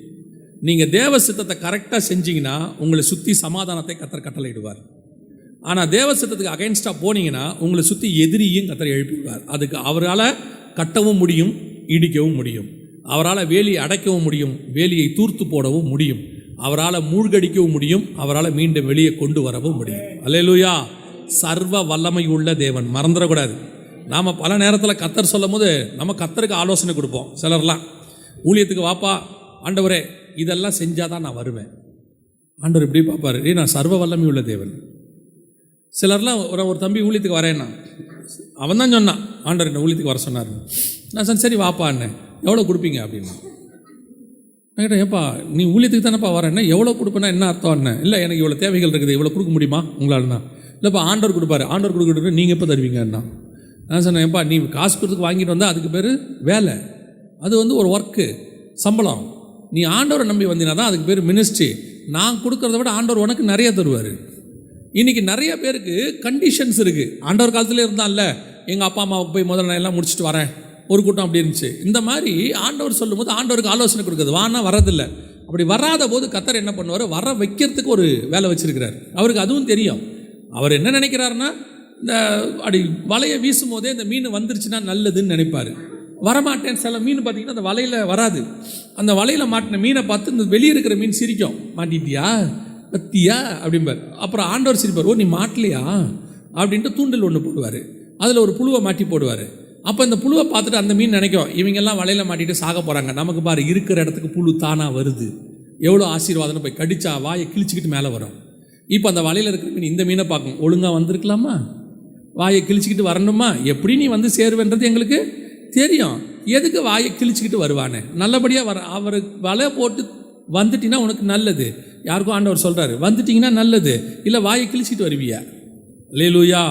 நீங்கள் தேவ சித்தத்தை கரெக்டாக செஞ்சீங்கன்னா உங்களை சுற்றி சமாதானத்தை கர்த்தர் கட்டளையிடுவார். ஆனால் தேவ சித்தத்துக்கு அகைன்ஸ்டாக போனீங்கன்னா உங்களை சுற்றி எதிரியும் கர்த்தர் எழுப்பிடுவார். அதுக்கு அவரால் கட்டவும் முடியும், இடிக்கவும் முடியும். அவரால் வேலியை அடைக்கவும் முடியும், வேலியை தூர்த்து போடவும் முடியும். அவரால் மூழ்கடிக்கவும் முடியும், அவரால் மீண்டும் வெளியே கொண்டு வரவும் முடியும். அல்லேலூயா! சர்வ வல்லமை உள்ள தேவன், மறந்துடக்கூடாது. நாம் பல நேரத்தில் கர்த்தர் சொல்லும் போது நம்ம கர்த்தருக்கு ஆலோசனை கொடுப்போம். சிலர்லாம் ஊழியத்துக்கு வாப்பா, ஆண்டவரே இதெல்லாம் செஞ்சால் தான் நான் வருவேன். ஆண்டவர் இப்படி பார்ப்பார், நான் சர்வ வல்லமை உள்ள தேவன். சிலர்லாம் ஒரு தம்பி ஊழியத்துக்கு வரேன்னா அவன் தான் சொன்னான், ஆண்டவர் என்ன ஊழியத்துக்கு வர சொன்னார். நான் சொன்னேன், சரி வாப்பா அண்ணன், எவ்வளோ கொடுப்பீங்க அப்படின்னா. நான் கேட்டேன், ஏப்பா நீ ஊழியத்துக்கு தானேப்பா வரேன்னா எவ்வளோ கொடுப்பேன்னா என்ன அர்த்தம் அண்ணன்? இல்லை எனக்கு இவ்வளோ தேவைகள் இருக்குது, இவ்வளோ கொடுக்க முடியுமா உங்களால்னா? இல்லைப்பா ஆண்டவர் கொடுப்பாரு, ஆண்டவர் கொடுக்கிட்டு நீங்கள் எப்போ தருவீங்கன்னா? நான் சொன்னேன், ஏப்பா நீ காசு கொடுத்து வாங்கிட்டு வந்தால் அதுக்கு பேர் வேலை, அது ஒரு ஒர்க்கு, சம்பளம். நீ ஆண்டவரை நம்பி வந்தீங்கன்னா தான் அதுக்கு பேர் மினிஸ்ட்ரி. நான் கொடுக்கறத விட ஆண்டவர் உனக்கு நிறைய தருவார். இன்றைக்கி நிறைய பேருக்கு கண்டிஷன்ஸ் இருக்குது. ஆண்டவர் காலத்தில் இருந்தான்ல, எங்கள் அப்பா அம்மாவுக்கு போய் முதல்ல நான் எல்லாம் முடிச்சுட்டு வரேன், ஒரு கூட்டம் அப்படி இருந்துச்சு. இந்த மாதிரி ஆண்டவர் சொல்லும் போது ஆண்டவருக்கு ஆலோசனை கொடுக்குறது, வானா வரதில்லை. அப்படி வராத போது கர்த்தர் என்ன பண்ணுவார், வர வைக்கிறதுக்கு ஒரு வேலை வச்சுருக்கிறார். அவருக்கு அதுவும் தெரியும். அவர் என்ன நினைக்கிறாருன்னா, இந்த அப்படி வலையை வீசும் போதே இந்த மீன் வந்துருச்சுன்னா நல்லதுன்னு நினைப்பார். வரமாட்டேன். சில மீன் பார்த்திங்கன்னா அந்த வலையில் வராது. அந்த வலையில் மாட்டின மீனை பார்த்து இந்த வெளியே இருக்கிற மீன் சிரிக்கும், மாட்டிட்டியா பத்தியா அப்படிம்பார். அப்புறம் ஆண்டவர் சிரிப்பார், ஓ நீ மாட்டலையா அப்படின்ட்டு தூண்டில் ஒன்று போடுவார், அதில் ஒரு புழுவை மாட்டி போடுவார். அப்போ இந்த புழுவை பார்த்துட்டு அந்த மீன் நினைக்கும், இவங்கெல்லாம் வலையில் மாட்டிட்டு சாக போகிறாங்க, நமக்கு பாரு இருக்கிற இடத்துக்கு புழு தானாக வருது, எவ்வளோ ஆசீர்வாதம்னு போய் கடிச்சா வாயை கிழிச்சிக்கிட்டு மேலே வரும். இப்போ அந்த வலையில் இருக்கிற மீன் இந்த மீனை பார்க்கும், ஒழுங்காக வந்திருக்கலாமா, வாயை கிழிச்சிக்கிட்டு வரணுமா, எப்படி நீ வந்து சேருவேன்றது எங்களுக்கு தெரியும். எதுக்கு வாயை கிழிச்சிக்கிட்டு வருவானே, நல்லபடியாக வர அவர் வலை போட்டு வந்துட்டீங்கன்னா உனக்கு நல்லது. யாருக்கும் ஆண்டவர் சொல்கிறாரு, வந்துட்டிங்கன்னா நல்லது, இல்லை வாயை கிழிச்சிட்டு வருவியா. அல்லேலூயா.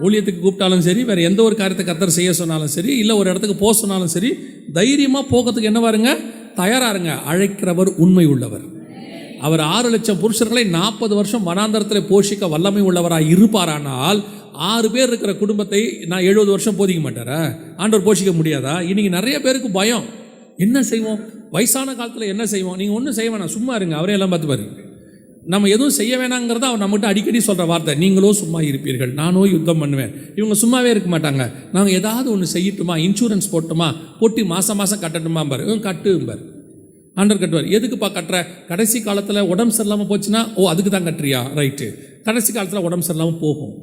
ஊழியத்துக்கு கூப்பிட்டாலும் சரி, வேறு எந்த ஒரு காரியத்தை கர்த்தர் செய்ய சொன்னாலும் சரி, இல்லை ஒரு இடத்துக்கு போக சொன்னாலும் சரி, தைரியமாக போகிறதுக்கு என்ன பாருங்க, தயாராக இருங்க. அழைக்கிறவர் உண்மை உள்ளவர். அவர் 6 லட்சம் புருஷர்களை 40 வருஷம் வனாந்தரத்தில் போஷிக்க வல்லமை உள்ளவராக இருப்பாரானால் 6 பேர் இருக்கிற குடும்பத்தை நான் 70 வருஷம் போதிக்க மாட்டாரா? ஆண்டவர் போஷிக்க முடியாதா? இன்றைக்கி நிறைய பேருக்கு பயம், என்ன செய்வோம், வயசான காலத்தில் என்ன செய்வோம். நீங்கள் ஒன்றும் செய்ய வேணாம், சும்மா இருங்க, அவரே எல்லாம் பார்த்துப்பாரு. நம்ம எதுவும் செய்ய வேணாங்கிறத அவர் நம்மகிட்ட அடிக்கடி சொல்கிற வார்த்தை, நீங்களோ சும்மா இருப்பீர்கள், நானோ யுத்தம் பண்ணுவேன். இவங்க சும்மாவே இருக்க மாட்டாங்க. நாங்கள் ஏதாவது ஒன்று செய்யட்டுமா, இன்சூரன்ஸ் போட்டுமா, போட்டு மாதம் மாதம் கட்டட்டுமா பாரு, கட்டும்பார். ஆண்டர் கட்டுவார். எதுக்குப்பா கட்டுற? கடைசி காலத்தில் உடம்பு சரியில்லாமல் போச்சுன்னா, ஓ அதுக்கு தான் கட்டுறியா, ரைட்டு. கடைசி காலத்தில் உடம்பு சரியில்லாமல் போகும்.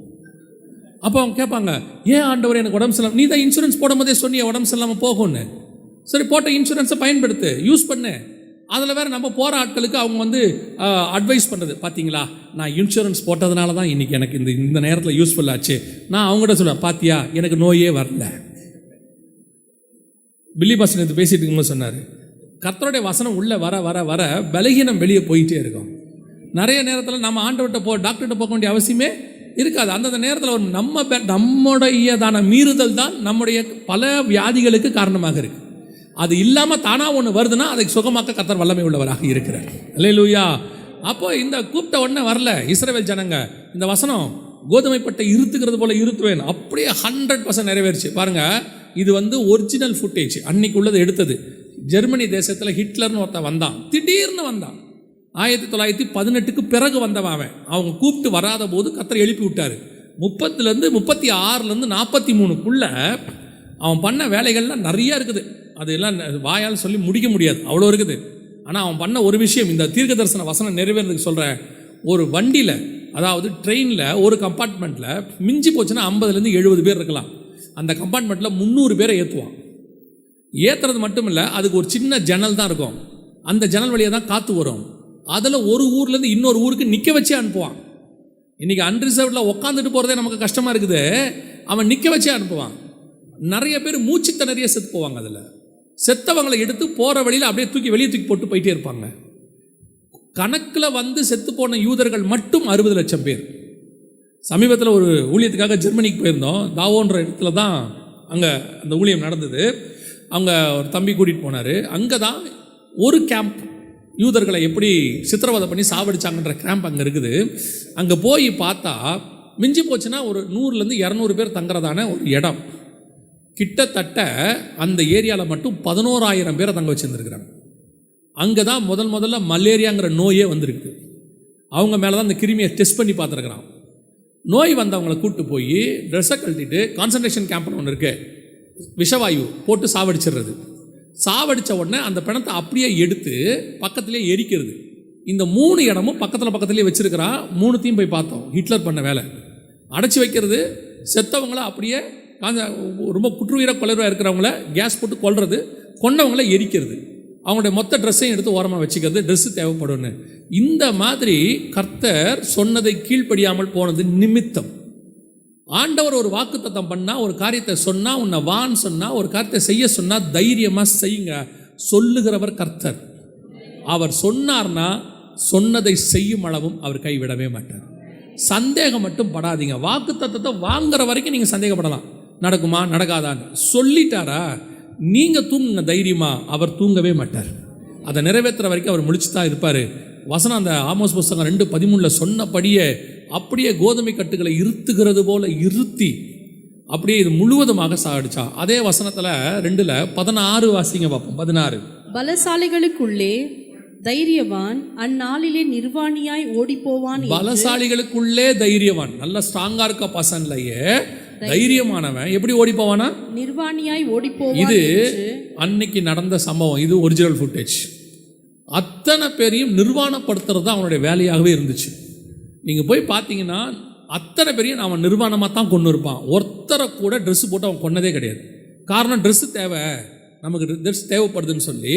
அப்போ அவங்க கேட்பாங்க, ஏன் ஆண்டவர் எனக்கு உடம்பு சரியில்லாமல், நீ தான் இன்சூரன்ஸ் போடும் போதே சொன்னிய உடம்பு சரியில்லாமல் போகும்னு. சரி, போட்ட இன்சூரன்ஸை பயன்படுத்து, யூஸ் பண்ணு. அதில் வேறு நம்ம போகிற ஆட்களுக்கு அவங்க வந்து அட்வைஸ் பண்ணுறது, பார்த்தீங்களா நான் இன்சூரன்ஸ் போட்டதுனால தான் இன்றைக்கி எனக்கு இந்த நேரத்தில் யூஸ்ஃபுல் ஆச்சு. நான் அவங்ககிட்ட சொல்லுவேன், பாத்தியா எனக்கு நோயே வரல. பில்லி பாஸ்டர் நேற்று பேசிட்டு இருக்கும்போது சொன்னார், கர்த்தருடைய வசனம் உள்ளே வர வர வர பலகீனம் வெளியே போயிட்டே இருக்கும். நிறைய நேரத்தில் நம்ம ஆண்டவர்கிட்ட டாக்டர்கிட்ட போக வேண்டிய அவசியமே இருக்காது. அந்தந்த நேரத்தில் ஒரு நம்முடையதான மீறுதல் தான் நம்முடைய பல வியாதிகளுக்கு காரணமாக இருக்குது. அது இல்லாமல் தானாக ஒன்று வருதுன்னா அதை சுகமாக்க கர்த்தர் வல்லமை உள்ளவராக இருக்கிறார். அல்லேலூயா. அப்போ இந்த கூப்பிட்ட உடனே வரல இஸ்ரவேல் ஜனங்க, இந்த வசனம் கோதுமை பட்டை இருத்துக்கிறது போல இருத்துவேன், அப்படியே 100% நிறைவேறிச்சு. பாருங்கள், இது வந்து ஒரிஜினல் ஃபுட்டேஜ். அன்னைக்கு உள்ளது எடுத்தது. ஜெர்மனி தேசத்தில் ஹிட்லர்னு ஒருத்தன் வந்தான், திடீர்னு வந்தான். 1918க்கு பிறகு வந்தவன். அவங்க கூப்பிட்டு வராத போது கர்த்தர் எழுப்பி விட்டார். 30லேருந்து 36லேருந்து 43க்குள்ள அவன் பண்ண வேலைகள்லாம் நிறையா இருக்குது. அதெல்லாம் வாயால் சொல்லி முடிக்க முடியாது, அவ்வளோ இருக்குது. ஆனால் அவன் பண்ண ஒரு விஷயம், இந்த தீர்க்க தரிசன வசனம் நிறைவேறதுக்கு சொல்கிறேன். ஒரு வண்டியில், அதாவது ட்ரெயினில் ஒரு கம்பார்ட்மெண்ட்டில் மிஞ்சி போச்சுன்னா 50லேருந்து 70 பேர் இருக்கலாம். அந்த கம்பார்ட்மெண்ட்டில் 300 பேரை ஏற்றுவான். ஏற்றுறது மட்டும் இல்லை, அதுக்கு ஒரு சின்ன ஜன்னல் தான் இருக்கும். அந்த ஜன்னல் வழியாக தான் காற்று வரும். அதில் ஒரு ஊர்லேருந்து இன்னொரு ஊருக்கு நிற்க வச்சே அனுப்புவான். இன்றைக்கி அன்ரிசர்வ்டில் உட்காந்துட்டு போகிறதே நமக்கு கஷ்டமாக இருக்குது, அவன் நிற்க வச்சே அனுப்புவான். நிறைய பேர் மூச்சு திணறிய செத்து போவாங்க. அதில் செத்தவங்களை எடுத்து போகிற வழியில் அப்படியே வெளியே தூக்கி போட்டு போயிட்டே இருப்பாங்க. கணக்கில் வந்து செத்து போன யூதர்கள் மட்டும் 60 லட்சம் பேர். சமீபத்தில் ஒரு ஊழியத்துக்காக ஜெர்மனிக்கு போயிருந்தோம். தாவோன்ற இடத்துல தான் அங்கே அந்த ஊழியம் நடந்தது. அவங்க ஒரு தம்பி கூட்டிகிட்டு போனார். அங்கே தான் ஒரு கேம்ப், யூதர்களை எப்படி சித்திரவதை பண்ணி சாவடிச்சாங்கன்ற கேம்ப் அங்கே இருக்குது. அங்கே போய் பார்த்தா மிஞ்சி போச்சுன்னா ஒரு 100லேருந்து 200 பேர் தங்குறதான ஒரு இடம். கிட்டத்தட்ட அந்த ஏரியாவில் மட்டும் 11,000 பேரை தங்க வச்சுருந்துருக்குறாங்க. அங்கே தான் முதல்ல மலேரியாங்கிற நோயே வந்திருக்கு. அவங்க மேலே தான் அந்த கிருமியை டெஸ்ட் பண்ணி பார்த்துருக்குறான். நோய் வந்தவங்களை கூப்பிட்டு போய் ட்ரெஸ்ஸை கழட்டிட்டு கான்சன்ட்ரேஷன் கேம்ப்னு ஒன்று இருக்குது, விஷவாயு போட்டு சாவடிச்சிடுறது. சாவடித்த உடனே அந்த பிணத்தை அப்படியே எடுத்து பக்கத்துலேயே எரிக்கிறது. இந்த 3 இடமும் பக்கத்துலேயே வச்சுருக்கிறான். 3த்தையும் போய் பார்த்தோம். ஹிட்லர் பண்ண வேலை அடைச்சி வைக்கிறது, செத்தவங்கள அப்படியே ரொம்ப குற்றுயிர கொலைவாக இருக்கிறவங்கள கேஸ் போட்டு கொல்றது, கொண்டவங்கள எரிக்கிறது, அவங்களுடைய மொத்த ட்ரெஸ்ஸையும் எடுத்து ஓரமாக வச்சுக்கிறது, ட்ரெஸ்ஸு தேவைப்படும்னு. இந்த மாதிரி கர்த்தர் சொன்னதை கீழ்ப்படியாமல் போனது நிமித்தம். ஆண்டவர் ஒரு வாக்குத்தத்தம் பண்ணால், ஒரு காரியத்தை சொன்னால், உன்னை வான்னு சொன்னால், ஒரு காரியத்தை செய்ய சொன்னால் தைரியமாக செய்யுங்க. சொல்லுகிறவர் கர்த்தர். அவர் சொன்னார்னா சொன்னதை செய்யும் அளவும் அவர் கைவிடவே மாட்டார். சந்தேகம் மட்டும் படாதீங்க. வாக்குத்தத்தத்தை வாங்குற வரைக்கும் நீங்கள் சந்தேகப்படலாம், நடக்குமா நடக்காதான்னு. சொல்லிட்டாரா, நீங்கள் தூங்குங்க தைரியமா, அவர் தூங்கவே மாட்டார். அதை நிறைவேற்றுற வரைக்கும் அவர் முழிச்சு தான் இருப்பார். வசனம் அந்த ஆமோஸ் புஸ்தகம் 2:13 சொன்னபடியே அப்படியே கோதுமை கட்டுகளை இருத்துகிறது போல இருத்தி அப்படியே இது முழுவதுமாக சாடிச்சா. அதே வசனத்தில் 2:16 வாசிங்க பார்ப்போம். 16, பலசாலிகளுக்குள்ளே தைரியவான் அந்நாளிலே நிர்வாணியாய் ஓடி போவான். பலசாலிகளுக்குள்ளே தைரியவான், நல்ல ஸ்ட்ராங்கா இருக்க பசன்லையே தைரியமானவன் எப்படி ஓடி போவானா, நிர்வாணியாய் ஓடி போவான். இது அன்னைக்கு நடந்த சம்பவம், இது ஒரிஜினல் ஃபுட்டேஜ். அத்தனை பேரையும் நிர்வாணப்படுத்துறது தான் அவனுடைய வேலையாகவே இருந்துச்சு. நீங்கள் போய் பார்த்தீங்கன்னா அத்தனை பேரையும் அவன் நிர்வாணமாக தான் கொண்டு இருப்பான். ஒருத்தரை கூட ட்ரெஸ்ஸு போட்டு அவன் கொன்னதே கிடையாது. காரணம் ட்ரெஸ்ஸு தேவை, நமக்கு ட்ரெஸ் தேவைப்படுதுன்னு சொல்லி